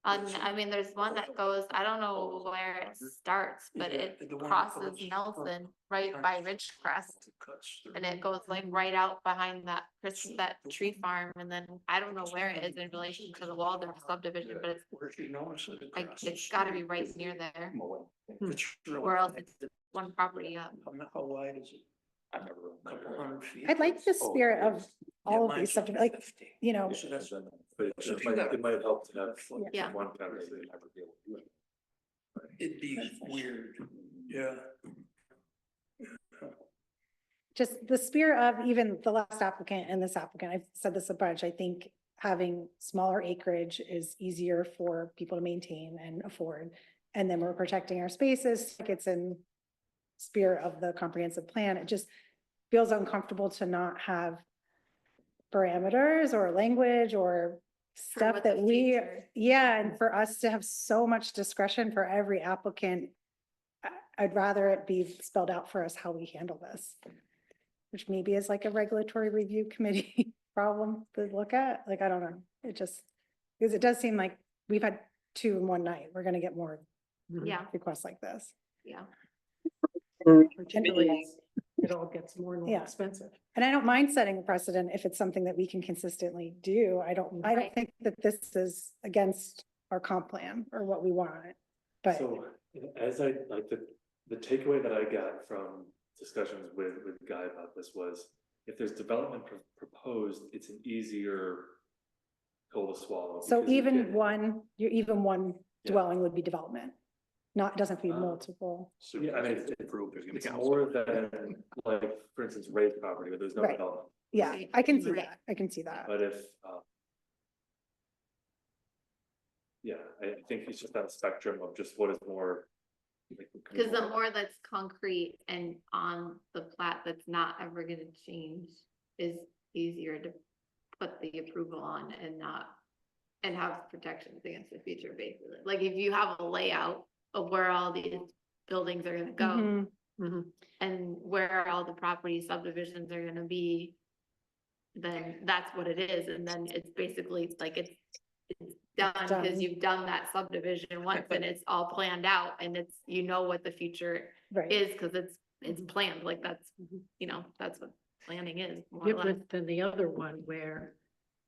I mean, there's one that goes, I don't know where it starts, but it crosses Nelson right by Ridgecrest. And it goes like right out behind that that tree farm, and then I don't know where it is in relation to the Waldorf subdivision, but it's like, it's gotta be right near there. Or else it's one property up. How wide is it? Couple 100 feet. I like the spirit of all of these subjects, like, you know, So that's. But it might help to have Yeah. one conversation. It'd be weird, yeah. just the spirit of even the last applicant and this applicant, I've said this a bunch, I think having smaller acreage is easier for people to maintain and afford. And then we're protecting our spaces, like it's in spirit of the comprehensive plan. It just feels uncomfortable to not have parameters or language or For stuff what that the we, future- yeah, and for us to have so much discretion for every applicant. I'd rather it be spelled out for us how we handle this. Which maybe is like a regulatory review committee problem to look at, like, I don't know, it just, because it does seem like we've had 2 in one night, we're gonna get more Yeah, requests like this. yeah. Particularly, as it all gets more and more Yeah. expensive. And I don't mind setting a precedent if it's something that we can consistently do. I don't Right. think that this is against our comp plan or what we want. But So, as I, like, the takeaway that I got from discussions with Guy about this was, if there's development proposed, it's an easier pill to swallow. so because you even get- one, one Yeah. dwelling would be development. Not, it doesn't have to be Uh, multiple. So Yeah, I mean, if approved, there's gonna be it's house more over there. than, like, for instance, Ray's property, where there's no Right. development. Yeah, Right. I can see Right. that. I can see that. But if, yeah, I think it's just that spectrum of just what is more. like, Cause the control. more that's concrete and on the plat that's not ever gonna change is easier to put the approval on and not. And have protections against the future, basically. Like if you have a layout of where all these buildings are gonna go Mhm. Mhm. and where all the property subdivisions are gonna be. Then that's what it is, and then it's basically like it's done, Done. because you've done that subdivision once and it's all planned out and it's, you know what the future Right. is, cause it's planned, like that's, you know, that's what planning is. more or less. Different than the other one where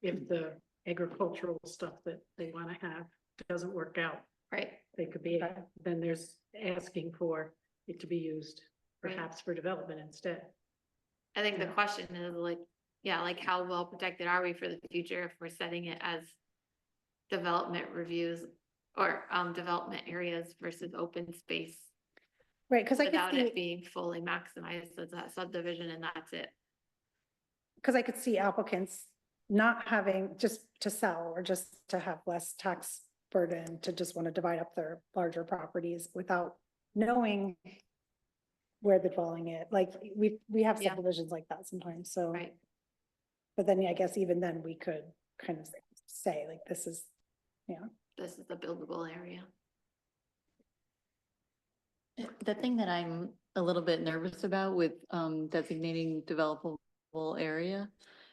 if the agricultural stuff that they want to have doesn't work out, Right, they could be, Right. then there's asking for it to be used Right. perhaps for development instead. I think the Yeah. question is like, yeah, like how well protected are we for the future if we're setting it as. Development reviews or development areas versus open space. Right, because I could Without it see, being fully maximized as that subdivision and that's it. because I could see applicants not having just to sell or just to have less tax burden, to just want to divide up their larger properties without knowing where the dwelling is. Like, we have Yeah. subdivisions like that sometimes, so. Right, But then I guess even then we could kind of say like, this is, this is the buildable area. The thing that I'm a little bit nervous about with designating developable area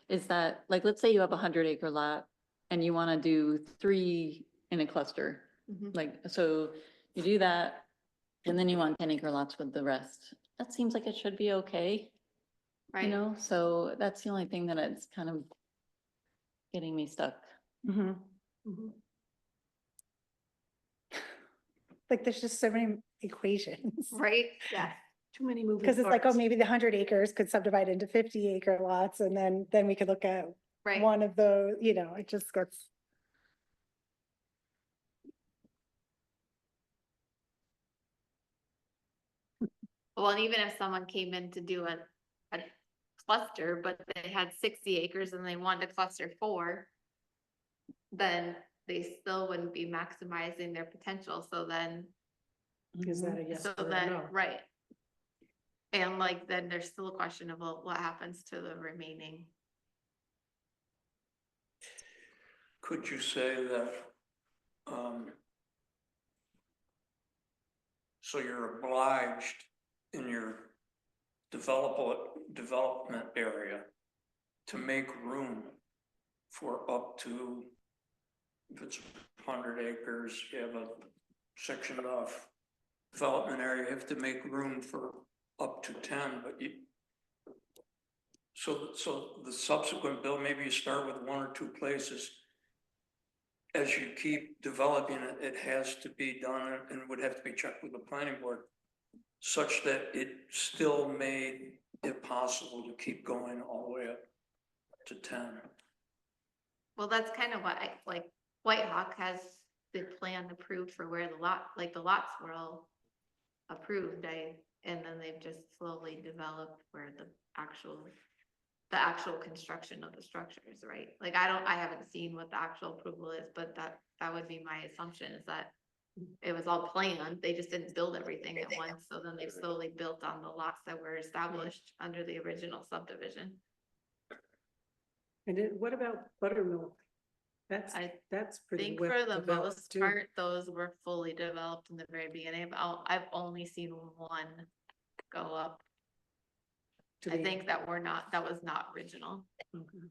is that, like, let's say you have a 100-acre lot and you want to do 3 in a cluster. Mhm. Like, so you do that and then you want 10-acre lots with the rest. That seems like it should be okay, you Right, know? So that's the only thing that it's kind of getting me stuck. mhm. Like, there's just so many equations. right, yeah, Too many moving Because it's like, oh, parts. maybe the 100 acres could subdivide into 50-acre lots, and then we could look at right. one of those, it just gets. Well, and even if someone came in to do a cluster, but they had 60 acres and they wanted to cluster 4. Then they still wouldn't be maximizing their potential, so then. Is that a yes So or a then, no? right. And like, then there's still a question of well, what happens to the remaining. Could you say that, so you're obliged in your development area to make room for up to if it's 100 acres, you have a section of development area, you have to make room for up to 10, but you. So the subsequent bill, maybe you start with 1 or 2 places. As you keep developing it, it has to be done and would have to be checked with the planning board, such that it still made it possible to keep going all the way up to 10. Well, that's kind of what like White Hawk has the plan approved for where the lots were all approved, and then they've just slowly developed where the actual construction of the structures, right? Like I haven't seen what the actual approval is, but that would be my assumption, is that it was all planned, they just didn't build everything at once, so then they've slowly built on the lots that were established under the original subdivision. And what about buttermilk? I That's I pretty think well for the developed most too. part, those were fully developed in the very beginning, but I've only seen one go up. to I the- think that was not original. Okay.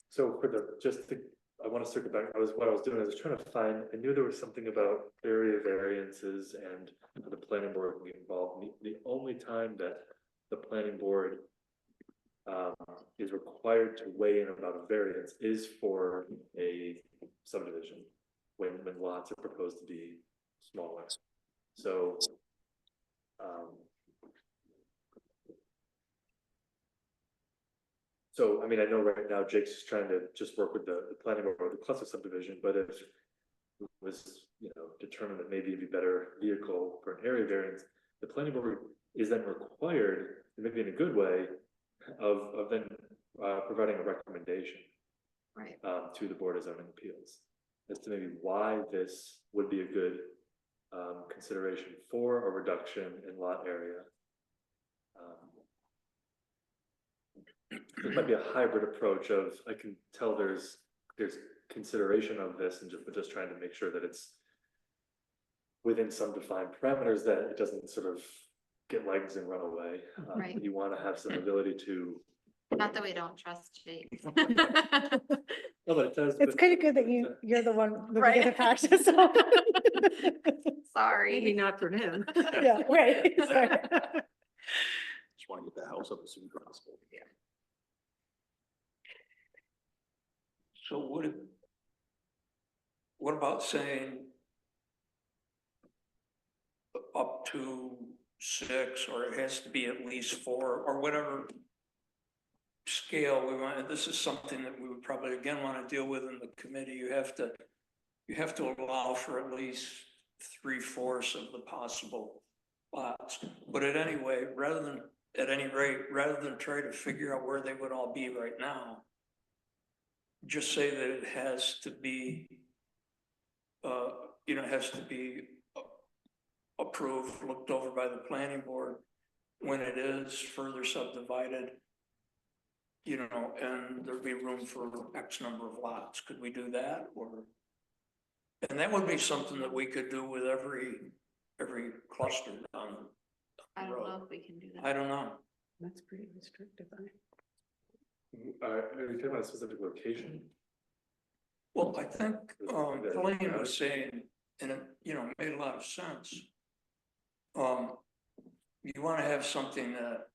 So I want to circle back, what I was doing, I was trying to find, I knew there was something about area variances and the planning board being involved. The only time that the planning board is required to weigh in about a variance is for a subdivision, when lots are proposed to be smaller. So, I mean, I know right now Jake's just trying to just work with the planning board, or the cluster subdivision, but if it was, determined that maybe it'd be better vehicle for an area variance, the planning board is then required, and maybe in a good way, of then providing a recommendation Right. to the Board of Zoning Appeals as to maybe why this would be a good consideration for a reduction in lot area. It might be a hybrid approach of, I can tell there's consideration of this, and just trying to make sure that it's within some defined parameters, that it doesn't sort of get legs and run away. Right. You want to have some ability to. Not that we don't trust Jake. No, but it does. It's but- kind of good that you're the one looking at the Right. practice. Maybe Sorry. not for him. Yeah, right. Sorry. Just want to get the house up as soon as possible. So what about saying up to 6, or it has to be at least 4, or whatever scale we want? This is something that we would probably again want to deal with in the committee. You have to allow for at least 3/4 of the possible lots. But at any rate, rather than try to figure out where they would all be right now, just say that it has to be, approved, looked over by the planning board when it is further subdivided, and there'd be room for X number of lots. Could we do that? And that would be something that we could do with every cluster down I the don't know road. if we can do that. I don't know. That's pretty restrictive. Are you talking about a specific location? Well, I think, Colleen was saying, and it, made a lot of sense. You wanna have something that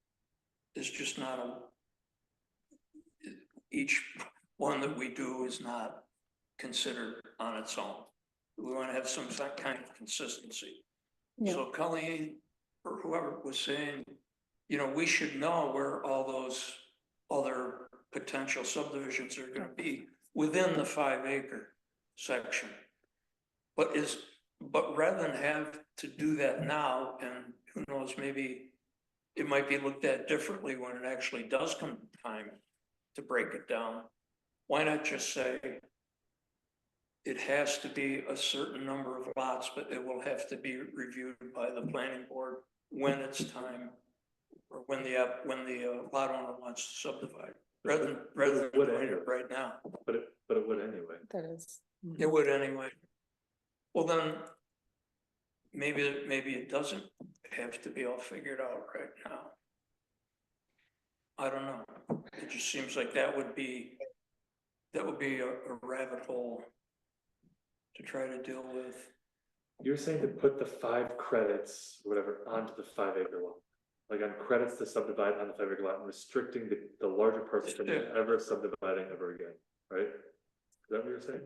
is just not each one that we do is not considered on its own. We wanna have some kind of consistency. Yeah. So Colleen, or whoever was saying, we should know where all those other potential subdivisions are gonna be within the 5-acre section. But rather than have to do that now, and who knows, maybe it might be looked at differently when it actually does come time to break it down. Why not just say it has to be a certain number of lots, but it will have to be reviewed by the planning board when it's time, or when the lot owner wants to subdivide, rather than doing it right now. But it would anyway. That is. It would anyway. Well, then, maybe it doesn't have to be all figured out right now. I don't know. It just seems like that would be that would be a rabbit hole to try to deal with. You're saying to put the 5 credits, whatever, onto the 5-acre lot? Like on credits to subdivide on the 5-acre lot and restricting the larger person from Yeah. ever subdividing ever again, right? Is that what you're saying?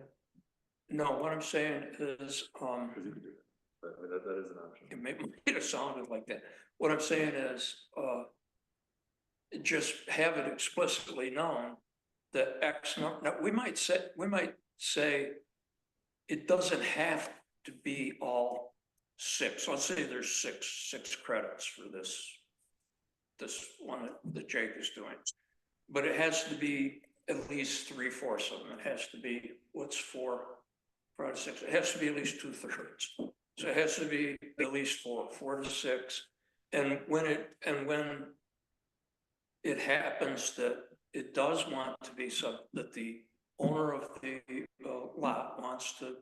No, what I'm saying is, Cause you could do that, but I mean, that is an option. it made it sounded like that. What I'm saying is, just have it explicitly known that X number, now, we might say it doesn't have to be all 6. Let's say there's six credits for this one that Jake is doing. But it has to be at least 3/4 of them. It has to be, what's 4 out of 6? It has to be at least 2/3. So it has to be at least 4 to 6. And when it happens that it does want to be that the owner of the lot wants to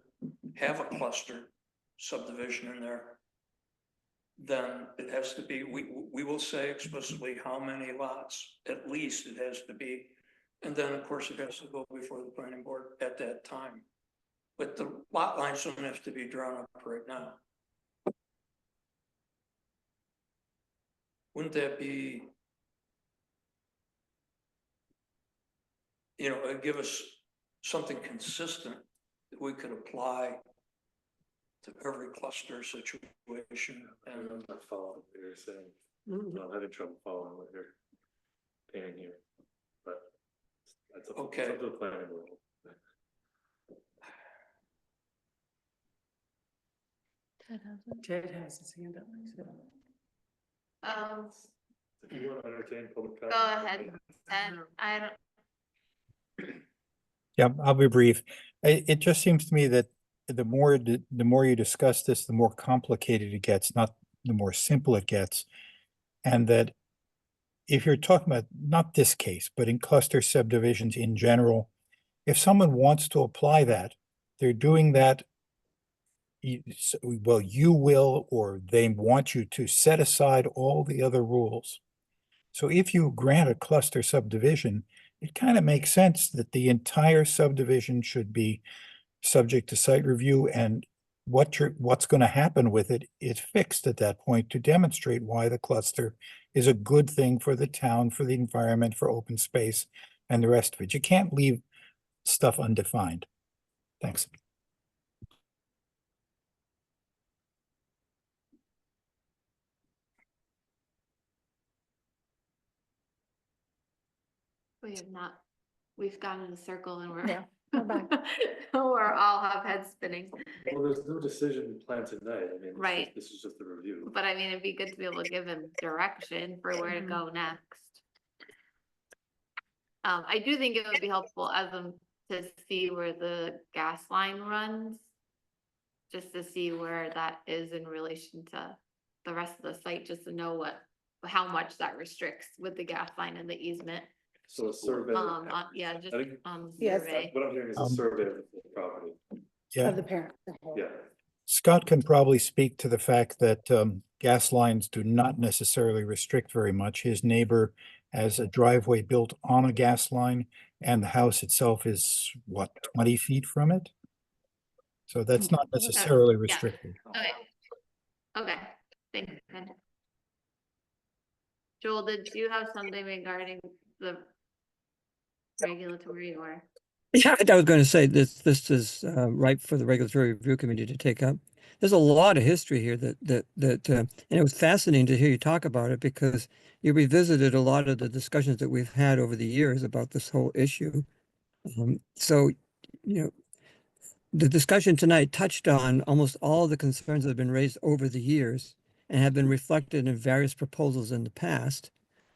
have a cluster subdivision in there, then it has to be, we will say explicitly how many lots, at least it has to be. And then, of course, it has to go before the planning board at that time. But the lot lines don't have to be drawn up right now. Wouldn't that be, it'd give us something consistent that we could apply to every cluster situation? And I'm not following what you're saying. Mhm. I'm having trouble following what you're painting here, but that's up Okay. it's up to the planning board. Ted has his hand up. If you want to entertain public Go comment. ahead, and I don't, Yeah, I'll be brief. It just seems to me that the more you discuss this, the more complicated it gets, not the more simple it gets. And that if you're talking about not this case, but in cluster subdivisions in general, if someone wants to apply that, they're doing that. Well, you will, or they want you to set aside all the other rules. So if you grant a cluster subdivision, it kind of makes sense that the entire subdivision should be subject to site review, and what's going to happen with it is fixed at that point to demonstrate why the cluster is a good thing for the town, for the environment, for open space, and the rest of it. You can't leave stuff undefined. Thanks. we have not, we've gone in a circle and we're. Yeah, we're back. We're all have heads spinning, Well, there's no decision planned tonight. I mean, Right. this is just a review. but I mean, it'd be good to be able to give him direction for where to go next. I do think it would be helpful as to see where the gas line runs. Just to see where that is in relation to the rest of the site, just to know how much that restricts with the gas line and the easement. So a survey. Yeah, just I think Yes. survey. what I'm hearing is a survey of the property. Yeah. Of the parent. Yeah. Scott can probably speak to the fact that gas lines do not necessarily restrict very much. His neighbor has a driveway built on a gas line, and the house itself is, what, 20 feet from it? So that's not necessarily restricted. Okay. Okay, thank you. Good. Joel, did you have something regarding the regulatory or? Yeah, I was going to say this is ripe for the regulatory review committee to take up. There's a lot of history here and it was fascinating to hear you talk about it because you revisited a lot of the discussions that we've had over the years about this whole issue. So, the discussion tonight touched on almost all the concerns that have been raised over the years and have been reflected in various proposals in the past.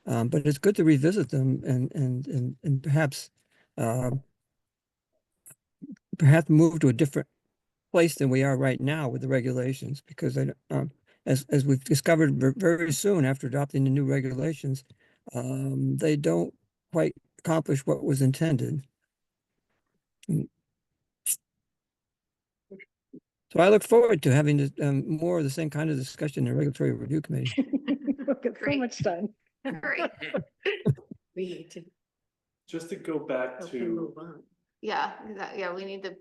But it's good to revisit them and perhaps move to a different place than we are right now with the regulations, because as we've discovered very soon after adopting the new regulations, they don't quite accomplish what was intended. So I look forward to having more of the same kind of discussion in the regulatory review committee. We'll get so Great. much done. Great. We need to Just to go back help him to move on. Yeah, yeah, we need to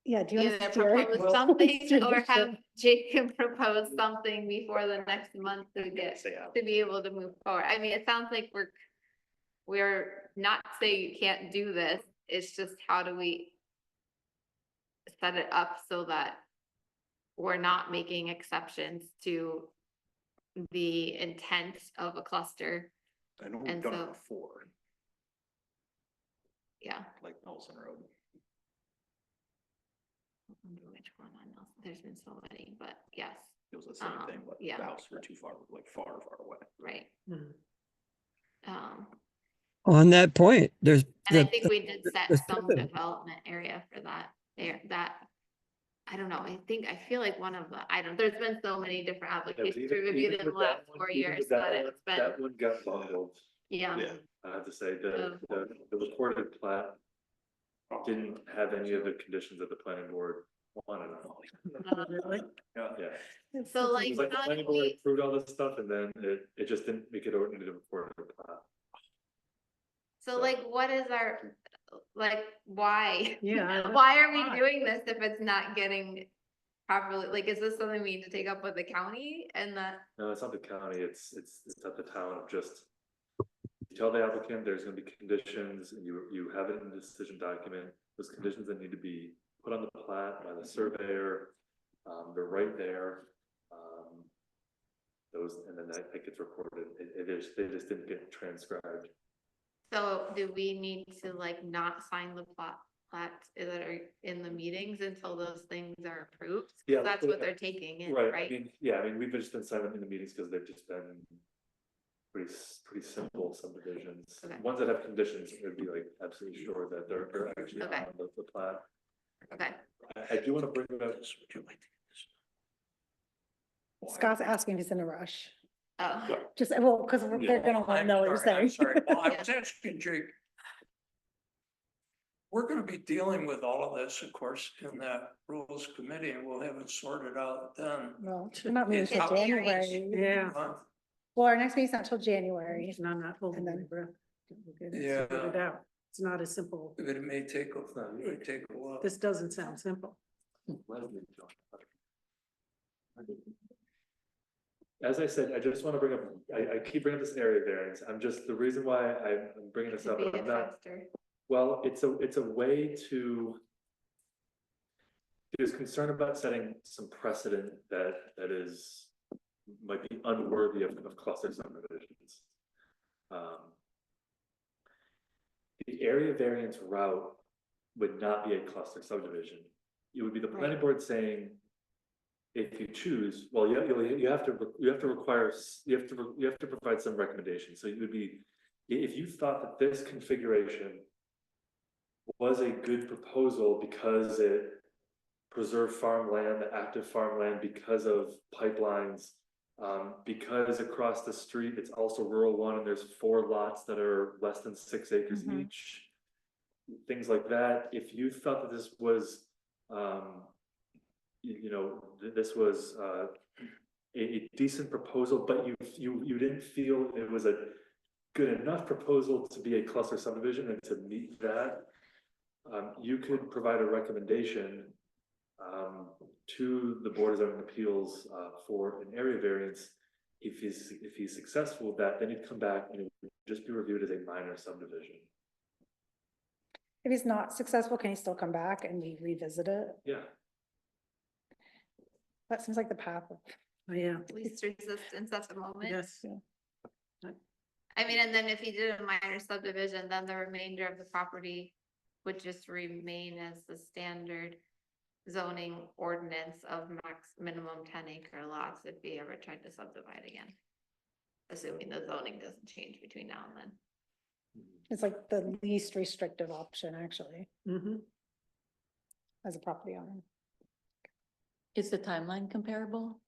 Yeah, do you want either to steer it? propose something or Steer have do you wanna either steer it? propose Steer something the or have ship. Jacob propose something before the next month to get, to be able to move forward. I mean, it sounds like we're not saying you can't do this, it's just how do we set it up so that we're not making exceptions to the intent of a cluster, I know And we've done so- it before, yeah. like Nelson Road. I wonder which one on Nelson, there's been so many, but yes, It was the same thing, but yeah. the houses were too far, like far away. right. Mhm. On that point, there's And I the, think we did set there's some precedent. development area for that, there, that. I don't know, I feel like one of the, there's been so many different applications we reviewed in the last 4 years, but it's been, That one got bundled. yeah. Yeah. I have to say, the recorded plat didn't have any of the conditions that the planning board wanted. Really? Yeah. So It like, was like the how planning do board we, approved all this stuff and then it just didn't make it into the recorded plat. so like, what is our, like, why? Yeah. Why are we why? doing this if it's not getting properly, like, is this something we need to take up with the county and the? No, it's not the county, it's at the town of just. You tell the applicant there's gonna be conditions and you have it in the decision document, those conditions that need to be put on the plat by the surveyor. They're right there. Those, and then that gets recorded, they just didn't get transcribed. So do we need to like not sign the plats that are in the meetings until those things are approved? 'Cause Yeah, that's but- what they're taking in, Right, I right? mean, we've just been silent in the meetings because they've just been pretty simple subdivisions. Okay. Ones that have conditions, it would be like absolutely sure that they're actually Okay. on the plat. Okay, I do want to bring it up. Scott's asking if he's in a rush. oh, Just, well, because they're gonna want to know what you're I'm saying. sorry. Well, I was asking Jake. We're gonna be dealing with all of this, of course, in that rules committee, and we'll have it sorted out then. Well, we're not meeting It's till how- January. Yeah. Well, our next meeting's not till January. And I'm not holding And my then- breath. We'll get it Yeah. sorted out. It's not as simple. But it may take a while. This doesn't sound simple. As I said, I just want to bring up, I keep bringing up this area variance. I'm just, the reason why I'm bringing this to up, be a I'm not, cluster. well, it's a way to. There's concern about setting some precedent that is, might be unworthy of cluster subdivisions. The area variance route would not be a cluster subdivision. It would be the planning Right. board saying, if you choose, well, you have to require, you have to provide some recommendations. So you would be, if you thought that this configuration was a good proposal because it preserved farmland, the active farmland, because of pipelines, because across the street, it's also rural one, and there's 4 lots that are less than 6 acres Mhm. each. Things like that. If you thought that this was, this was a decent proposal, but you didn't feel it was a good enough proposal to be a cluster subdivision and to meet that, you could provide a recommendation to the Board of Zoning Appeals for an area variance. If he's successful with that, then he'd come back and it would just be reviewed as a minor subdivision. If he's not successful, can he still come back and we revisit it? Yeah. That seems like the path. Oh, yeah. Least resistance at the moment. Yes. I mean, and then if he did a minor subdivision, then the remainder of the property would just remain as the standard zoning ordinance of minimum 10-acre lots if he ever tried to subdivide again. Assuming the zoning doesn't change between now and then. It's like the least restrictive option, actually, Mm-hmm. as a property owner. Is the timeline comparable?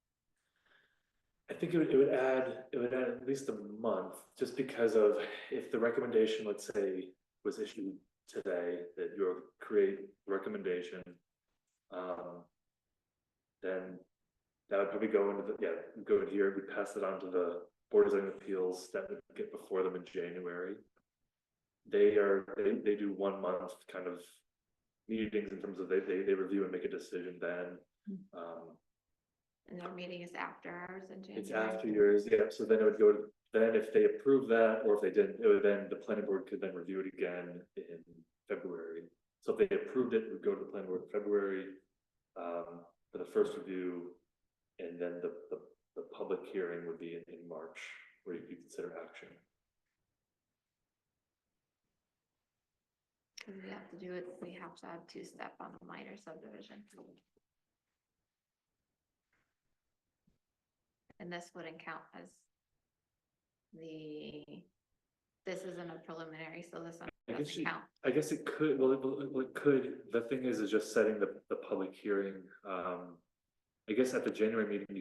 I think it would add at least a month, just because of if the recommendation, let's say, was issued today, that you'll create recommendation. Then that would probably go into go in here, we pass it on to the Board of Zoning Appeals, that would get before them in January. They do 1 month kind of meetings in terms of they review and make a decision then. And their meeting is after ours in January. It's after yours, yeah, so then it would go to, then if they approve that, or if they didn't, it would then, the planning board could then review it again in February. So if they approved it, it would go to the planning board in February, for the first review. And then the public hearing would be in March, where you could consider action. Cause we have to do it, we have to have two-step on the minor subdivision. And this wouldn't count as this isn't a preliminary, so this one I guess doesn't count. I guess it could, well, it could, the thing is just setting the public hearing. I guess at the January meeting,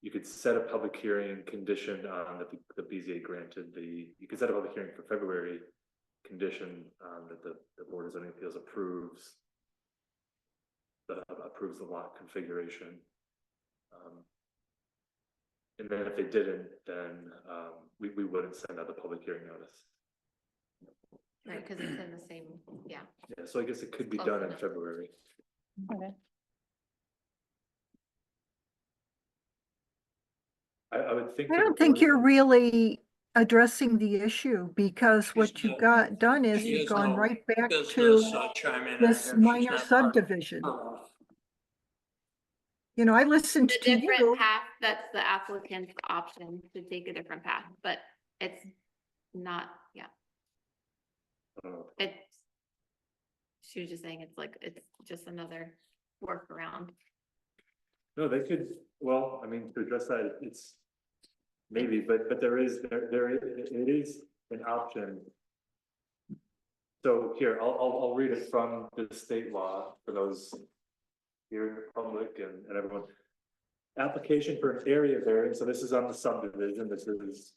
you could set a public hearing condition on that the BZA granted you could set a public hearing for February, condition that the Board of Zoning Appeals approves the lot configuration. And then if they didn't, then we wouldn't send out the public hearing notice. Right, cause it's in the same, yeah. Yeah, so I guess it could be Close done in enough. February. Okay. I would think. I for the don't think Board of you're Zoning- really addressing the issue, because what you got done is She you've has gone no right back business, to chime in this after. She's minor not part of subdivision. her. You know, I listened The to you. different path, that's the applicant's option to take a different path, but it's not, yeah, it's. She was just saying it's like, it's just another workaround. No, they could, well, I mean, to address that, it's maybe, but there is it is an option. So here, I'll read it from the state law for those here in the public and everyone. Application for an area variance, so this is on the subdivision, this is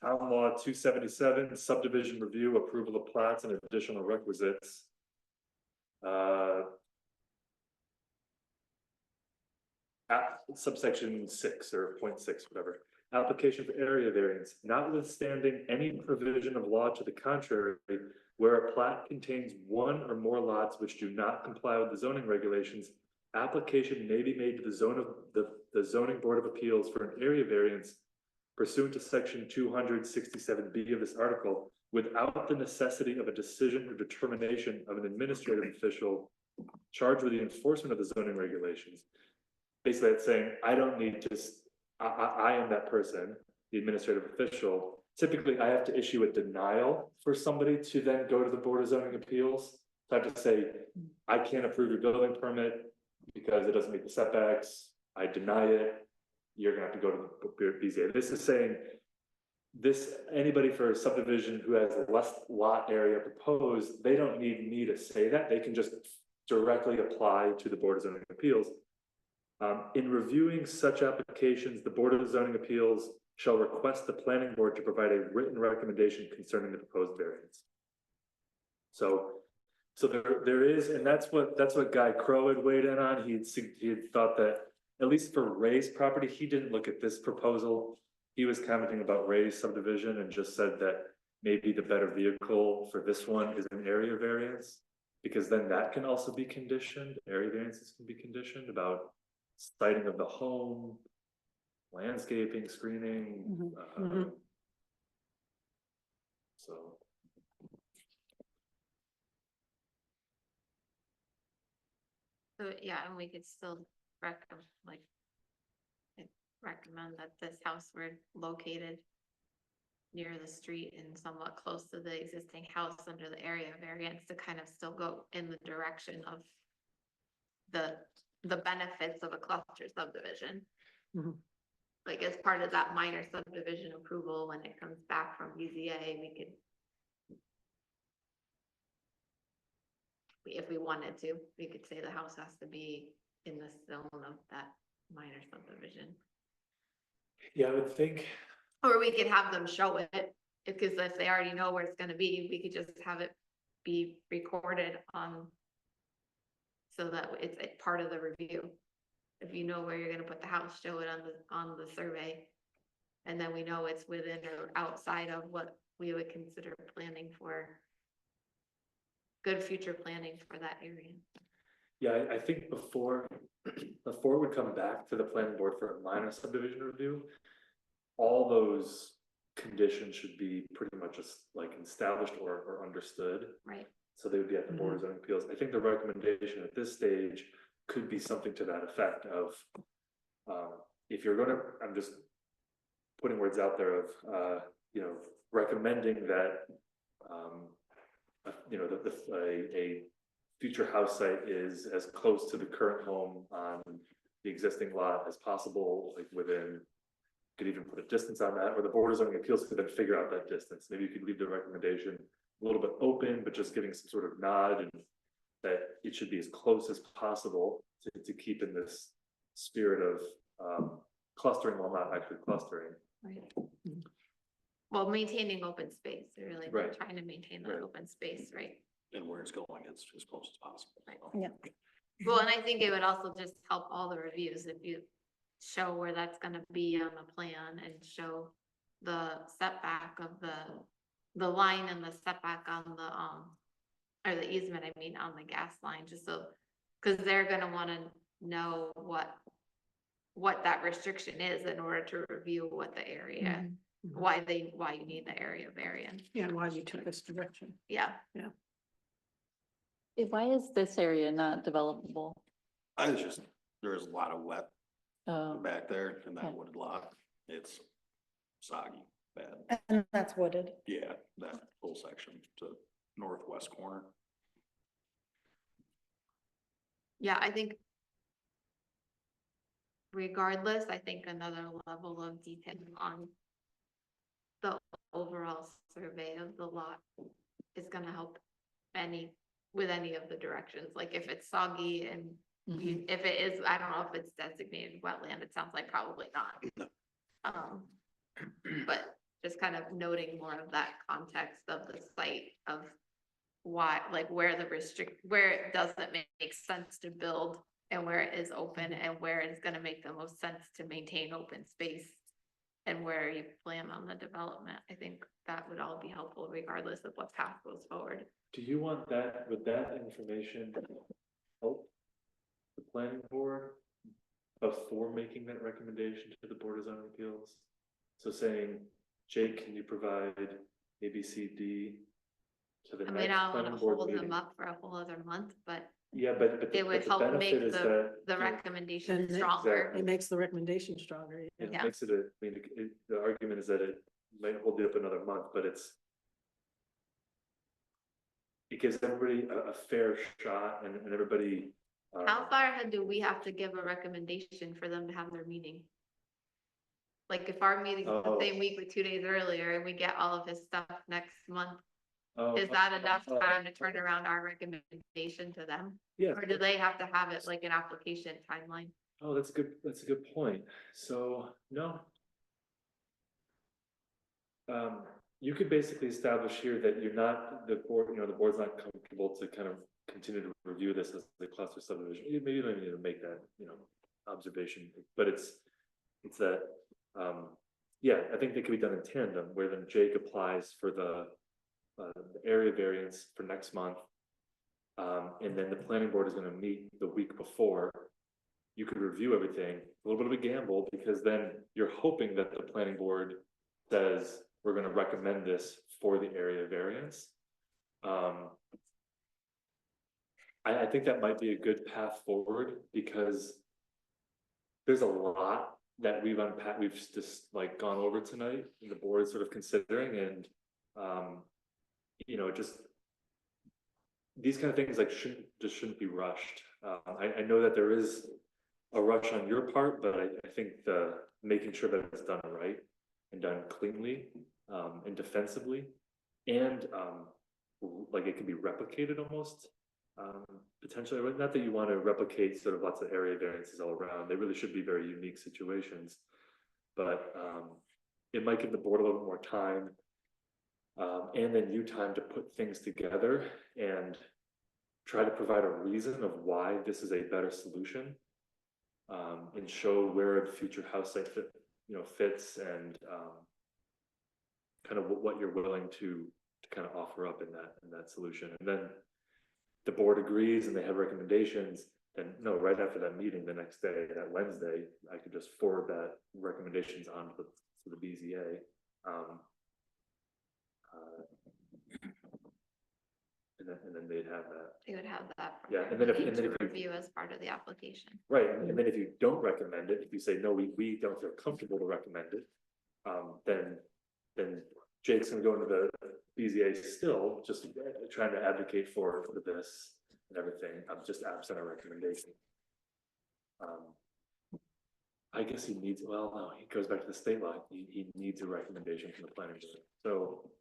Town Law 277, subdivision review, approval of plats and additional requisites. Subsection 6 or 0.6, whatever. Application for area variance, notwithstanding any provision of law to the contrary, where a plat contains one or more lots which do not comply with the zoning regulations, application may be made to the zoning board of appeals for an area variance pursuant to section 267B of this article, without the necessity of a decision or determination of an administrative official charged with the enforcement of the zoning regulations. Basically, it's saying, I don't need to, I am that person, the administrative official. Typically, I have to issue a denial for somebody to then go to the Board of Zoning Appeals. So I have to say, I can't approve your building permit because it doesn't meet the setbacks. I deny it. You're gonna have to go to the BZA. This is saying, anybody for a subdivision who has less lot area proposed, they don't need me to say that. They can just directly apply to the Board of Zoning Appeals. In reviewing such applications, the Board of Zoning Appeals shall request the planning board to provide a written recommendation concerning the proposed variance. So there is, and that's what Guy Crow had weighed in on. He had thought that, at least for Ray's property, he didn't look at this proposal. He was commenting about Ray's subdivision and just said that maybe the better vehicle for this one is an area variance, because then that can also be conditioned. Area variances can be conditioned about siting of the home, landscaping, screening. So. So, yeah, and we could still recommend that this house were located near the street and somewhat close to the existing house under the area variance to kind of still go in the direction of the benefits of a cluster subdivision. Like as part of that minor subdivision approval, when it comes back from BZA, if we wanted to, we could say the house has to be in the zone of that minor subdivision. Yeah, I would think. Or we could have them show it, because if they already know where it's gonna be, we could just have it be recorded on. So that it's part of the review. If you know where you're gonna put the house, show it on the survey. And then we know it's within or outside of what we would consider planning for good future planning for that area. Yeah, I think before it would come back to the planning board for a minor subdivision review, all those conditions should be pretty much just like established or understood. Right. So they would be at the Board of Zoning Appeals. I think the recommendation at this stage could be something to that effect of, if you're gonna, I'm just putting words out there of, recommending that, a future house site is as close to the current home on the existing lot as possible, like within, could even put a distance on that, or the Board of Zoning Appeals could then figure out that distance. Maybe you could leave the recommendation a little bit open, but just giving some sort of nod, and that it should be as close as possible to keep in this spirit of clustering while not actually clustering. Right. Well, maintaining open space, really, we're Right. trying to maintain that Right. open space, right? And where it's going, it's as close as possible. Right. So. Yeah. Well, and I think it would also just help all the reviews if you show where that's gonna be on the plan and show the setback of the line and the setback on the, or the easement, I mean, on the gas line, just so, cause they're gonna wanna know what that restriction is in order to review what the area, why you need the area variance. Yeah, why you took this direction. Yeah. Why is this area not developable? There's a lot of wet Um, back there in Yeah. that wooded lot. It's soggy, bad. And that's wooded. Yeah, that whole section to northwest corner. Yeah, I think regardless, I think another level of detail on the overall survey of the lot is gonna help with any of the directions, like if it's soggy and if it is, I don't know if it's designated wetland, it sounds like probably not. But just kind of noting more of that context of the site of why, like where where it doesn't make sense to build and where it is open and where it's gonna make the most sense to maintain open space and where you plan on the development. I think that would all be helpful regardless of what path goes forward. Do you want that, with that information, help the planning board before making that recommendation to the Board of Zoning Appeals? So saying, Jake, can you provide A, B, C, D to the I next mean, I don't planning wanna board hold meeting? them up for a whole other month, but Yeah, but it would the help benefit make is that, the you know, recommendation And stronger. Exactly. It makes the recommendation stronger. It Yeah. makes it the argument is that it might hold it up another month, but it gives everybody a fair shot and everybody. How far ahead do we have to give a recommendation for them to have their meeting? Like if our meeting's the Oh. same week with 2 days earlier and we get all of his stuff next month, Oh, is that enough time to turn around our recommendation to them? Yeah. Or do they have to have it like an application timeline? Oh, that's a good point. So, no. You could basically establish here that you're not, the board's not comfortable to kind of continue to review this as the cluster subdivision. Maybe you don't even need to make that, observation, but it's that, yeah, I think they could be done in tandem, where then Jake applies for the area variance for next month. And then the planning board is gonna meet the week before. You could review everything, a little bit of a gamble, because then you're hoping that the planning board says, we're gonna recommend this for the area variance. I think that might be a good path forward, because there's a lot that we've unpacked, we've just like gone over tonight, and the board is sort of considering, and just these kind of things like shouldn't be rushed. I know that there is a rush on your part, but I think the making sure that it's done right and done cleanly, and defensively, and like it can be replicated almost, potentially. Not that you want to replicate sort of lots of area variances all around. They really should be very unique situations, but it might give the board a little bit more time, and then you time to put things together and try to provide a reason of why this is a better solution, and show where the future house site fits, and kind of what you're willing to kind of offer up in that solution. And then the board agrees and they have recommendations, then no, right after that meeting, the next day, that Wednesday, I could just forward that recommendations on to the BZA. And then they'd have that. They would have that. for Yeah, their and then if- meeting and then to if you- Review as part of the application. Right, and then if you don't recommend it, if you say, no, we don't feel comfortable to recommend it, then Jake's gonna go into the BZA still, just trying to advocate for this and everything. I'm just absent a recommendation. I guess he needs, well, no, he goes back to the state law. He needs a recommendation from the planning board. So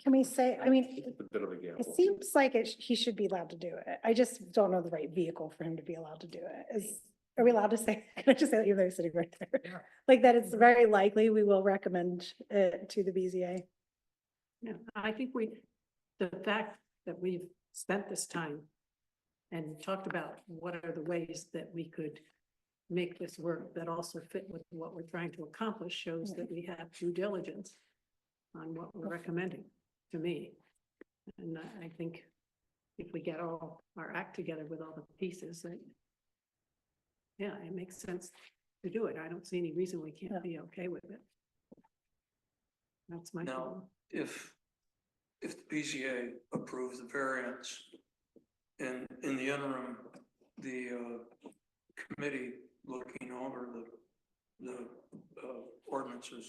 Can we say, I mean, it's a bit of a gamble. it seems like he should be allowed to do it. I just don't know the right vehicle for him to be allowed to do it. Are we allowed to say, can I just say that even though he's sitting right there? Like that it's very likely we will recommend it to the BZA. Yeah, I think the fact that we've spent this time and talked about what are the ways that we could make this work that also fit with what we're trying to accomplish shows that we have due diligence on what we're recommending to me. And I think if we get all our act together with all the pieces, that yeah, it makes sense to do it. I don't see any reason we can't be okay with it. That's my Now, feeling. if the BZA approves the variance, and in the interim, the committee looking over the ordinances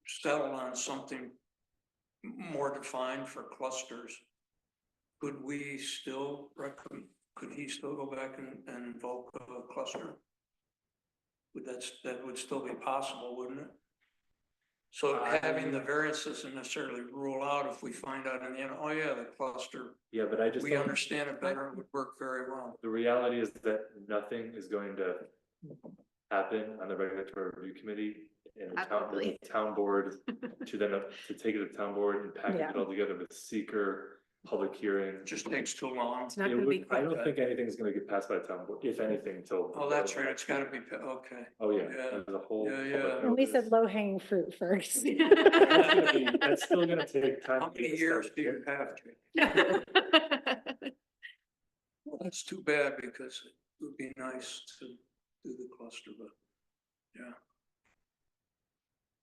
settle on something more defined for clusters, could we still could he still go back and invoke a cluster? That would still be possible, wouldn't it? So having the variance doesn't necessarily rule out if we find out in the end, oh yeah, the cluster, Yeah, but I just. we don't- understand it better, it would work very well. The reality is that nothing is going to happen on the regulatory review committee and Absolutely. the town board to then, to take it to the town board and package Yeah. it all together with seeker, public hearing. It just takes too long. It's not It gonna be would- I quick. don't think anything's gonna get passed by the town board, if anything, till. Oh, that's right, it's gotta be, okay. Oh, yeah, Yeah. there's a whole. Yeah, public yeah. And we said notice. low hanging fruit first. That's still gonna take time. How to many get years started. do you have to? Well, that's too bad because it would be nice to do the cluster, but yeah.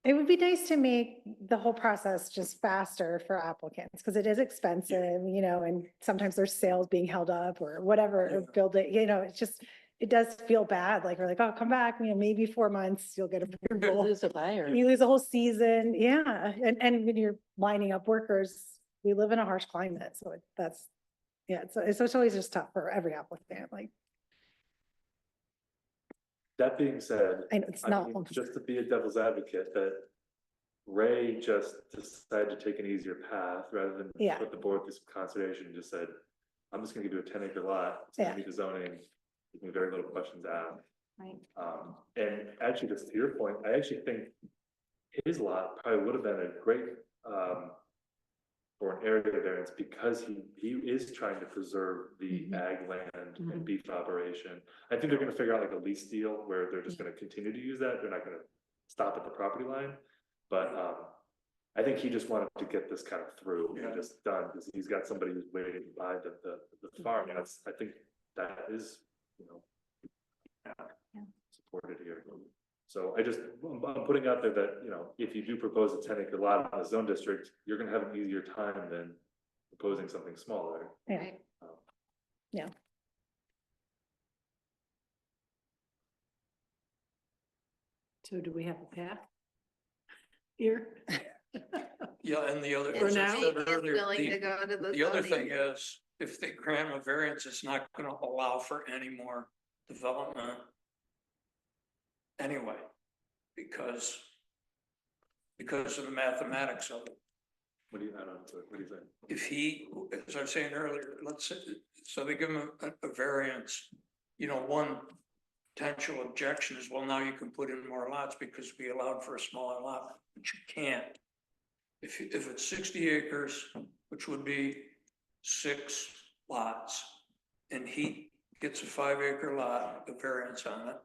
It would be nice to make the whole process just faster for applicants, because it is expensive, you know, and sometimes there's sales being held up or whatever, or Yeah. building, you know, it's just, it does feel bad, like, we're like, oh, come back, you know, maybe 4 months, you'll get approval. Lose a buyer. You lose a whole season, yeah, and when you're lining up workers, we live in a harsh climate, so that's, yeah, so it's always just tough for every applicant, like, That being said. I know it's I not. mean, just to be a devil's advocate, that Ray just decided to take an easier path rather than Yeah. put the board through some conservation and just said, I'm just gonna give you a 10-acre lot, it's gonna Yeah. meet the zoning, there's gonna be very little questions asked. Right. And actually, just to your point, I actually think his lot probably would have been a great, for an area variance because he is trying to preserve the ag land and Mhm. beef operation. I think they're gonna figure out like a lease deal where they're just gonna continue to use that, they're not gonna stop at the property line. But, I think he just wanted to get this kind of through and just done, because he's got somebody who's waiting to buy the farm, and I think that is, you know. Supported here. So I'm putting out there that, you know, if you do propose a 10-acre lot in a zone district, you're gonna have an easier time than proposing something smaller. Yeah. Right. So do we have a path here? Yeah, and the other, For as I now? said He is earlier, willing to go to the other zoning. thing is, if they grant a variance, it's not gonna allow for any more development anyway, because of the mathematics of it. What do you think? If he, as I was saying earlier, let's say, so they give him a variance, you know, one potential objection is, well, now you can put in more lots because we allowed for a smaller lot, but you can't. If it's 60 acres, which would be 6 lots, and he gets a 5-acre lot, a variance on it,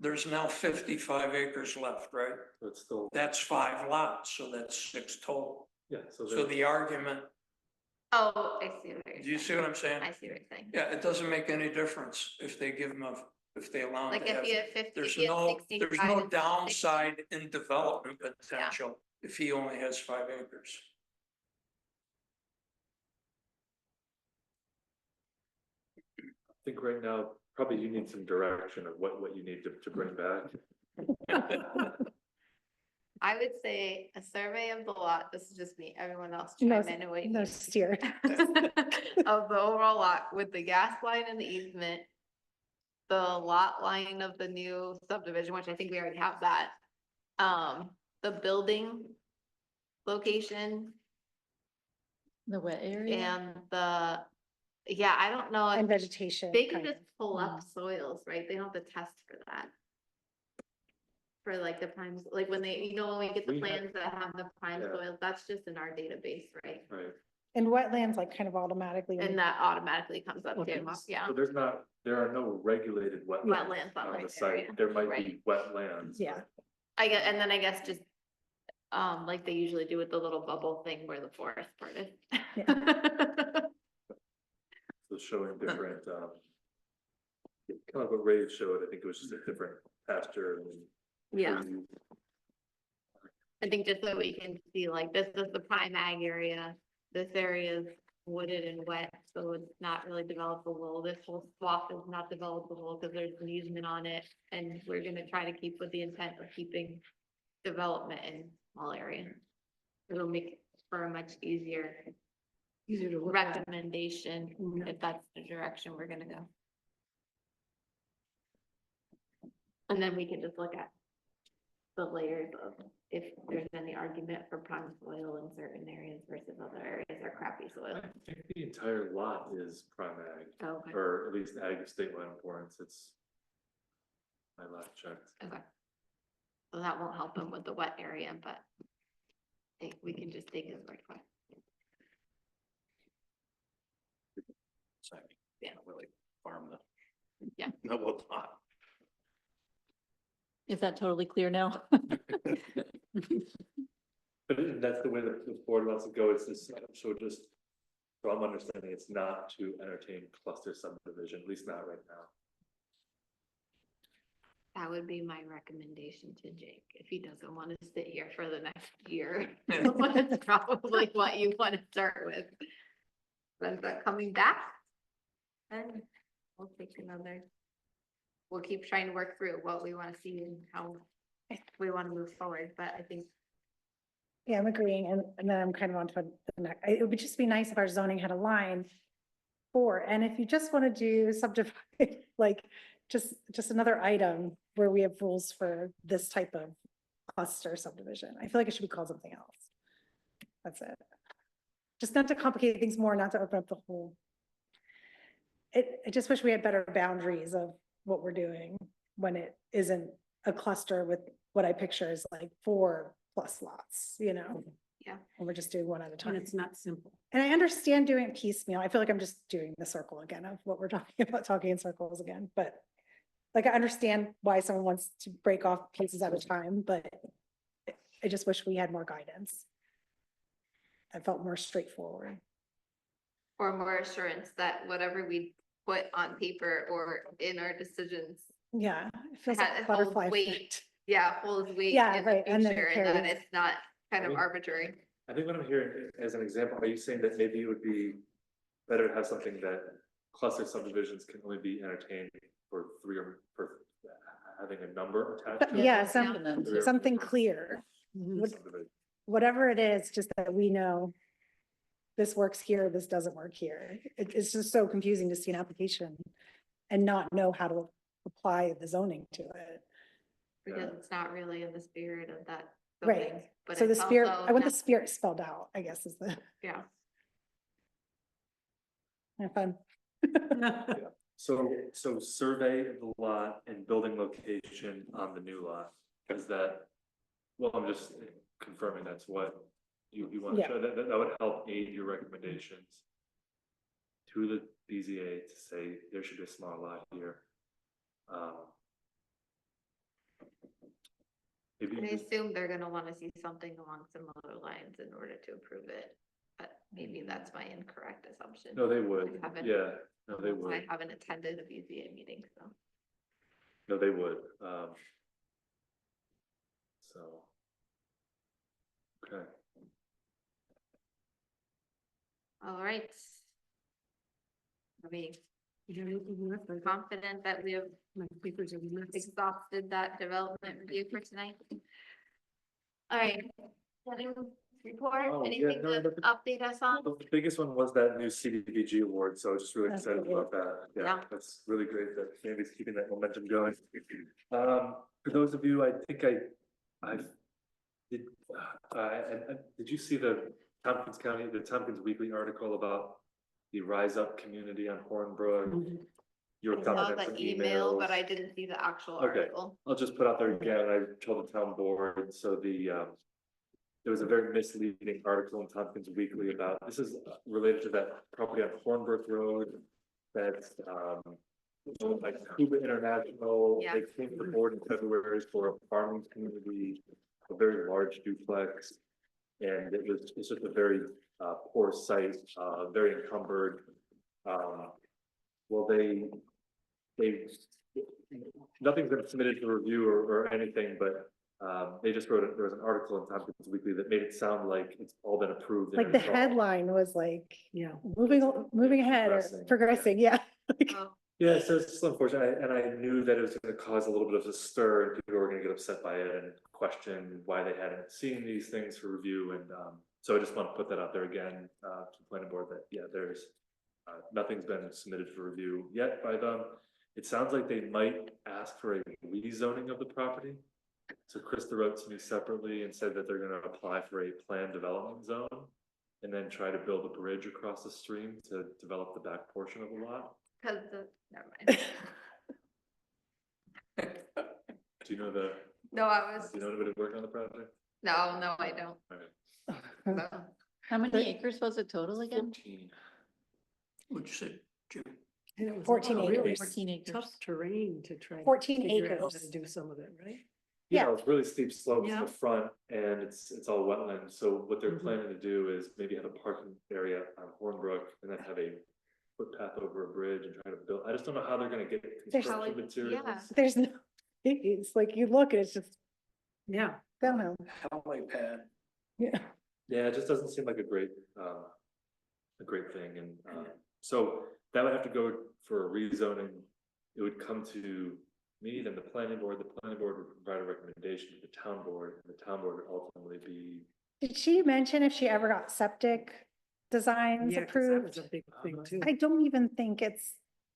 there's now 55 acres left, right? So it's still, That's 5 lots, so that's 6 total. yeah, So the argument Oh, I see what you're Do you see saying. what I'm saying? I see what you're saying. Yeah, it doesn't make any difference if they give them if they allow them Like to if have. you have 50, There's if you have no, 65 there's no and 60. downside in development potential if he only has 5 acres. I think right now, probably you need some direction of what you need to bring back. I would say a survey of the lot, this is just me, everyone else No, chime in what you no need. steer. Of the overall lot with the gas line and the easement. The lot line of the new subdivision, which I think we already have that. The building location The wet area. and yeah, I don't know. And if vegetation. They can kind just of. pull up soils, right? They don't have to test for that. For like the primes, like when they, when we get the We have- plans that have the prime Yeah. soils, that's just in our database, right? Right, And wetlands like kind of automatically. And that automatically comes up too, yeah. so there are no regulated Wetlands on on my the site, area, there might right. be wetlands. Yeah. And then I guess just, like they usually do with the little bubble thing where the forest part is. So showing different, kind of what Ray showed, I think it was just a different pasture and. Yeah. trees. I think just so we can see like, this is the prime ag area, this area is wooded and wet, so it's not really developable. This whole swath is not developable because there's an easement on it, and we're gonna try to keep with the intent of keeping development in small area. It'll make for a much easier Easier to look at. recommendation Mhm. if that's the direction we're gonna go. And then we can just look at the layers of if there's any argument for prime soil in certain areas versus other areas are crappy soil. I think the entire lot is prime ag, Okay, or at least ag of statewide importance, it's. My last checked. okay. So that won't help him with the wet area, but we can just take his word for it. So, Yeah. Really farm the. Yeah. No, well, not. Is that totally clear now? But that's the way that the board wants to go, it's this, so just. So I'm understanding it's not to entertain cluster subdivision, at least not right now. That would be my recommendation to Jake, if he doesn't want to sit here for the next year. That's probably what you want to start with. But is that coming back? Then we'll take another. We'll keep trying to work through what we want to see and how we want to move forward, but I think. Yeah, I'm agreeing, and then I'm kind of on to the next, it would just be nice if our zoning had a line for, and if you just want to do subdivide, like, just another item where we have rules for this type of cluster subdivision, I feel like it should be called something else. That's it. Just not to complicate things more, not to open up the whole. I just wish we had better boundaries of what we're doing when it isn't a cluster with what I picture is like 4+ lots, Yeah. And we're just doing one at a And time. it's not simple. And I understand doing it piecemeal. I feel like I'm just doing the circle again of what we're talking about, talking in circles again, but like, I understand why someone wants to break off pieces at a time, but I just wish we had more guidance. I felt more straightforward. Or more assurance that whatever we put on paper or in our decisions. Yeah, it feels Ha- like holds butterfly weight. effect. Yeah, holds weight Yeah, in the right, and then future and that carries. it's not kind of I mean- arbitrary. I think what I'm hearing as an example, are you saying that maybe it would be better to have something that cluster subdivisions can only be entertained for 3 or for having a number attached to it? Yeah, Three or something four clear, subdivisions. whatever it is, just that we know this works here, this doesn't work here. It's just so confusing to see an application and not know how to apply the zoning to it. Because it's not really in the spirit of that. Right. zoning, but So the it's spirit, also I want the not- spirit spelled out, I guess is the, Yeah, have fun. So survey of the lot and building location on the new lot, is that, well, I'm just confirming that's what you want to Yeah. show, that would help aid your recommendations to the BZA to say there should be a small lot here. Maybe I you just- assume they're gonna wanna see something along similar lines in order to approve it, but maybe that's my incorrect assumption. No, they would, I haven't- yeah, no, they I would, haven't attended a BZA meeting, so. no, they would, so. Okay, All right. Are we You have anything left? I think confident that we have my papers are nuts. exhausted that development review for tonight? All right. Planning report, Oh, yeah, anything no, to nothing. update us on? the biggest one was that new CDBG award, so I was just really That's excited great. about that. Yeah, Yeah. that's really great that Danby's keeping that momentum going. For those of you, I think I did, did you see the Tompkins Weekly article about the Rise Up community on Hornbrook? Mhm. You were I saw talking the some email, but emails. I didn't see the actual Okay. article. I'll just put out there again, I told the town board, so there was a very misleading article in Tompkins Weekly about, this is related to that property on Hornbrook Road. That's, owned by Cuba International. Yeah. They came to the board in February for a farming community, a very large duplex. And it's just a very, poor site, very encumbered. Well, nothing's been submitted for review or anything, but they just wrote, there was an article in Tompkins Weekly that made it sound like it's all been approved. and Like the it's all- headline was like, Yeah. moving ahead or Progressing. progressing, yeah. Oh, Yeah, so it's just unfortunate, and I knew that it was gonna cause a little bit of a stir, and people were gonna get upset by it and question why they hadn't seen these things for review, and so I just want to put that out there again, to the planning board that, yeah, there's nothing's been submitted for review yet by them. It sounds like they might ask for a rezoning of the property. So Krista wrote to me separately and said that they're gonna apply for a planned development zone and then try to build a bridge across the stream to develop the back portion of the lot. cause never mind. Do you know the, No, I was, do you know anybody working on the project? no, I don't. Okay. No. How many acres was it total again? 14. What'd you say, Jim? And it was 14 all really acres. 14 acres. Tough terrain to try. to 14 figure out how acres. to do some of it, right? Yeah, Yeah. it's really steep slopes in Yeah. the front and it's all wetland. So what they're Mhm. planning to do is maybe have a parking area on Hornbrook and then have a footpath over a bridge and try to build. I just don't know how they're gonna get There's- construction Yeah. materials. There's no, it's like you look and it's just Yeah. downhill. Helipad. Yeah. Yeah, it just doesn't seem like a great thing, and so that would have to go for a rezoning. It would come to me, then the planning board would provide a recommendation to the town board, and the town board would ultimately be. Did she mention if she ever got septic designs Yeah, 'cause that was approved? a big thing too.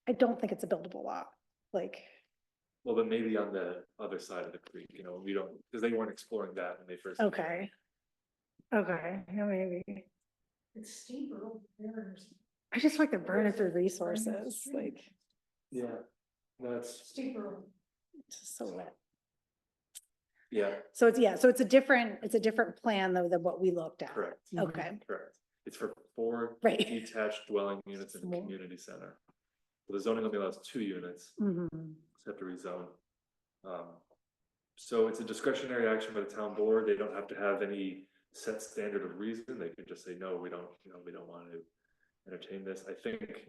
I don't think it's a buildable lot, like, Well, but maybe on the other side of the creek, you know, we don't, because they weren't exploring that when they first. okay. Okay, yeah, maybe. It's steeper over there. I just like to burn it through resources, like, Yeah, that's, Steeper. it's just so wet. yeah, So it's a different plan though than what we looked at. correct, Okay, correct. It's for 4 Right. detached dwelling units in a Small. community center. The zoning only allows 2 units. mhm, Have to rezone. So it's a discretionary action by the town board. They don't have to have any set standard of reason. They can just say, no, we don't, we don't want to entertain this. I think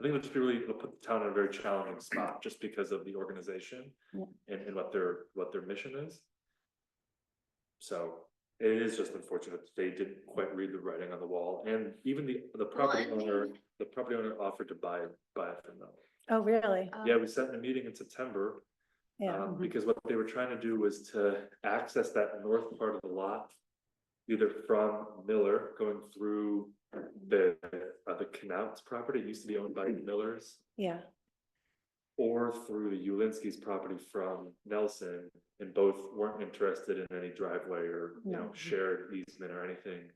it'll just be really, it'll put the town in a very challenging spot just because of the organization Yeah. and what their mission is. So it is just unfortunate that they didn't quite read the writing on the wall, and even the property Well, owner, offered to buy it from them. oh, really? Yeah, we sat in a meeting in September. Yeah, Because what they were trying to do was to access that north part of the lot. Either from Miller going through the Knauts property, it used to be owned by Millers. yeah, Or through the Ulinski's property from Nelson, and both weren't interested in any driveway or, No. shared easement or anything.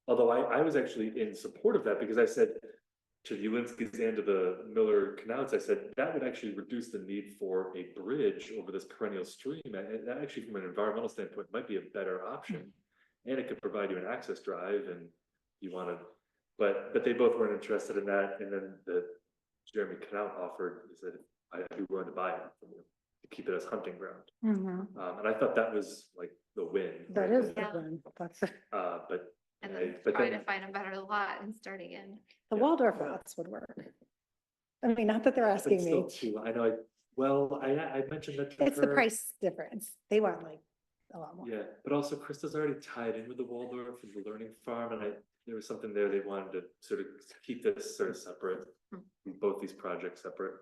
Although I was actually in support of that because I said to the Ulinski's and to the Miller Canals, I said that would actually reduce the need for a bridge over this perennial stream. And that actually, from an environmental standpoint, might be a better option. And it could provide you an access drive and you wanted, but they both weren't interested in that. And then Jeremy Canal offered, he said, I'd be willing to buy it from you. to keep it as hunting ground. Mhm. And I thought that was like the win. That right? is the Yeah. one, that's, But. And I- then but try then- to find a better lot and start again. the Yeah. Waldorf lots would work. I mean, not that they're But asking still me, too, I know, I mentioned that to it's the her. price difference, they want like a lot more. Yeah, but also Krista's already tied in with the Waldorf and the learning farm, and there was something there they wanted to sort of keep this sort of separate, both these projects separate.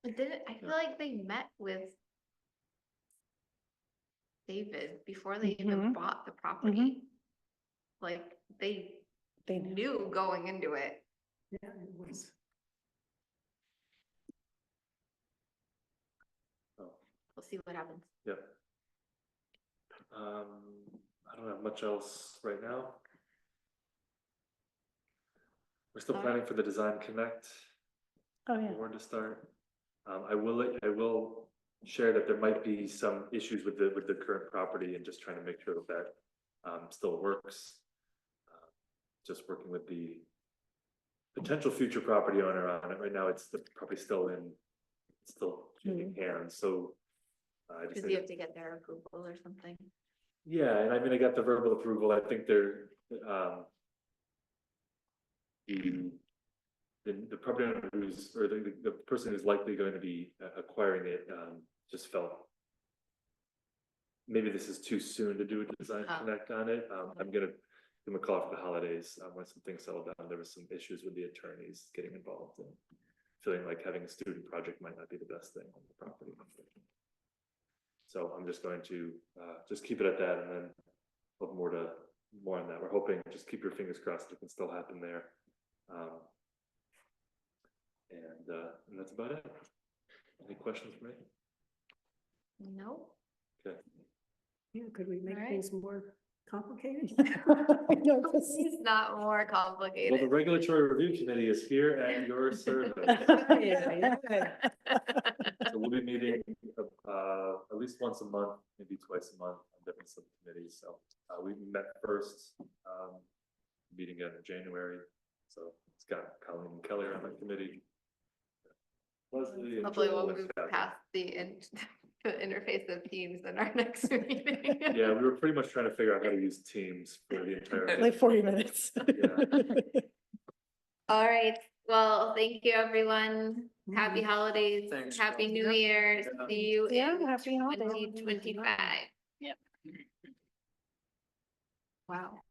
But didn't, I feel like they met with David before they even Mhm. bought the property. Like, they They knew. knew going into it. Yeah, it was. We'll see what happens. Yep. I don't have much else right now. We're still Alright. planning for the Design Connect Oh, yeah. board to start. I will share that there might be some issues with the current property and just trying to make sure that still works. Just working with the potential future property owner on it. Right now, it's the property still changing hands, so. I just Cause think you have to get their approval or something. yeah, and I mean, I got the verbal approval, I think they're, the property owner who's, or the person who's likely going to be acquiring it, just felt maybe this is too soon to do a design Oh. connect on it. I'm gonna give them a call for the holidays, when some things settle down. There was some issues with the attorneys getting involved and feeling like having a student project might not be the best thing on the property. So I'm just going to, just keep it at that, and then we'll have more on that. We're hoping, just keep your fingers crossed, it can still happen there. And that's about it. Any questions for me? No, Okay. Yeah, could we make Alright. things more complicated? I know, 'cause- it's not more Well, the complicated. regulatory review committee is here at your service. Yeah, yeah. So we'll be meeting, at least once a month, maybe twice a month on different subcommittees. So, we met first, meeting again in January. So it's got Colleen and Kelly on the committee. Leslie and Hopefully Joel we'll and move Kathy. past the interface of Teams in our next meeting. Yeah, we were pretty much trying to figure out how to use Teams for the entire. like 40 minutes. Yeah. All right, well, thank you, everyone. Happy Mhm. holidays, Thanks, happy Jill. New Yep. Year. Yeah. See you Yeah, in happy holidays. 2025. Yep. Wow.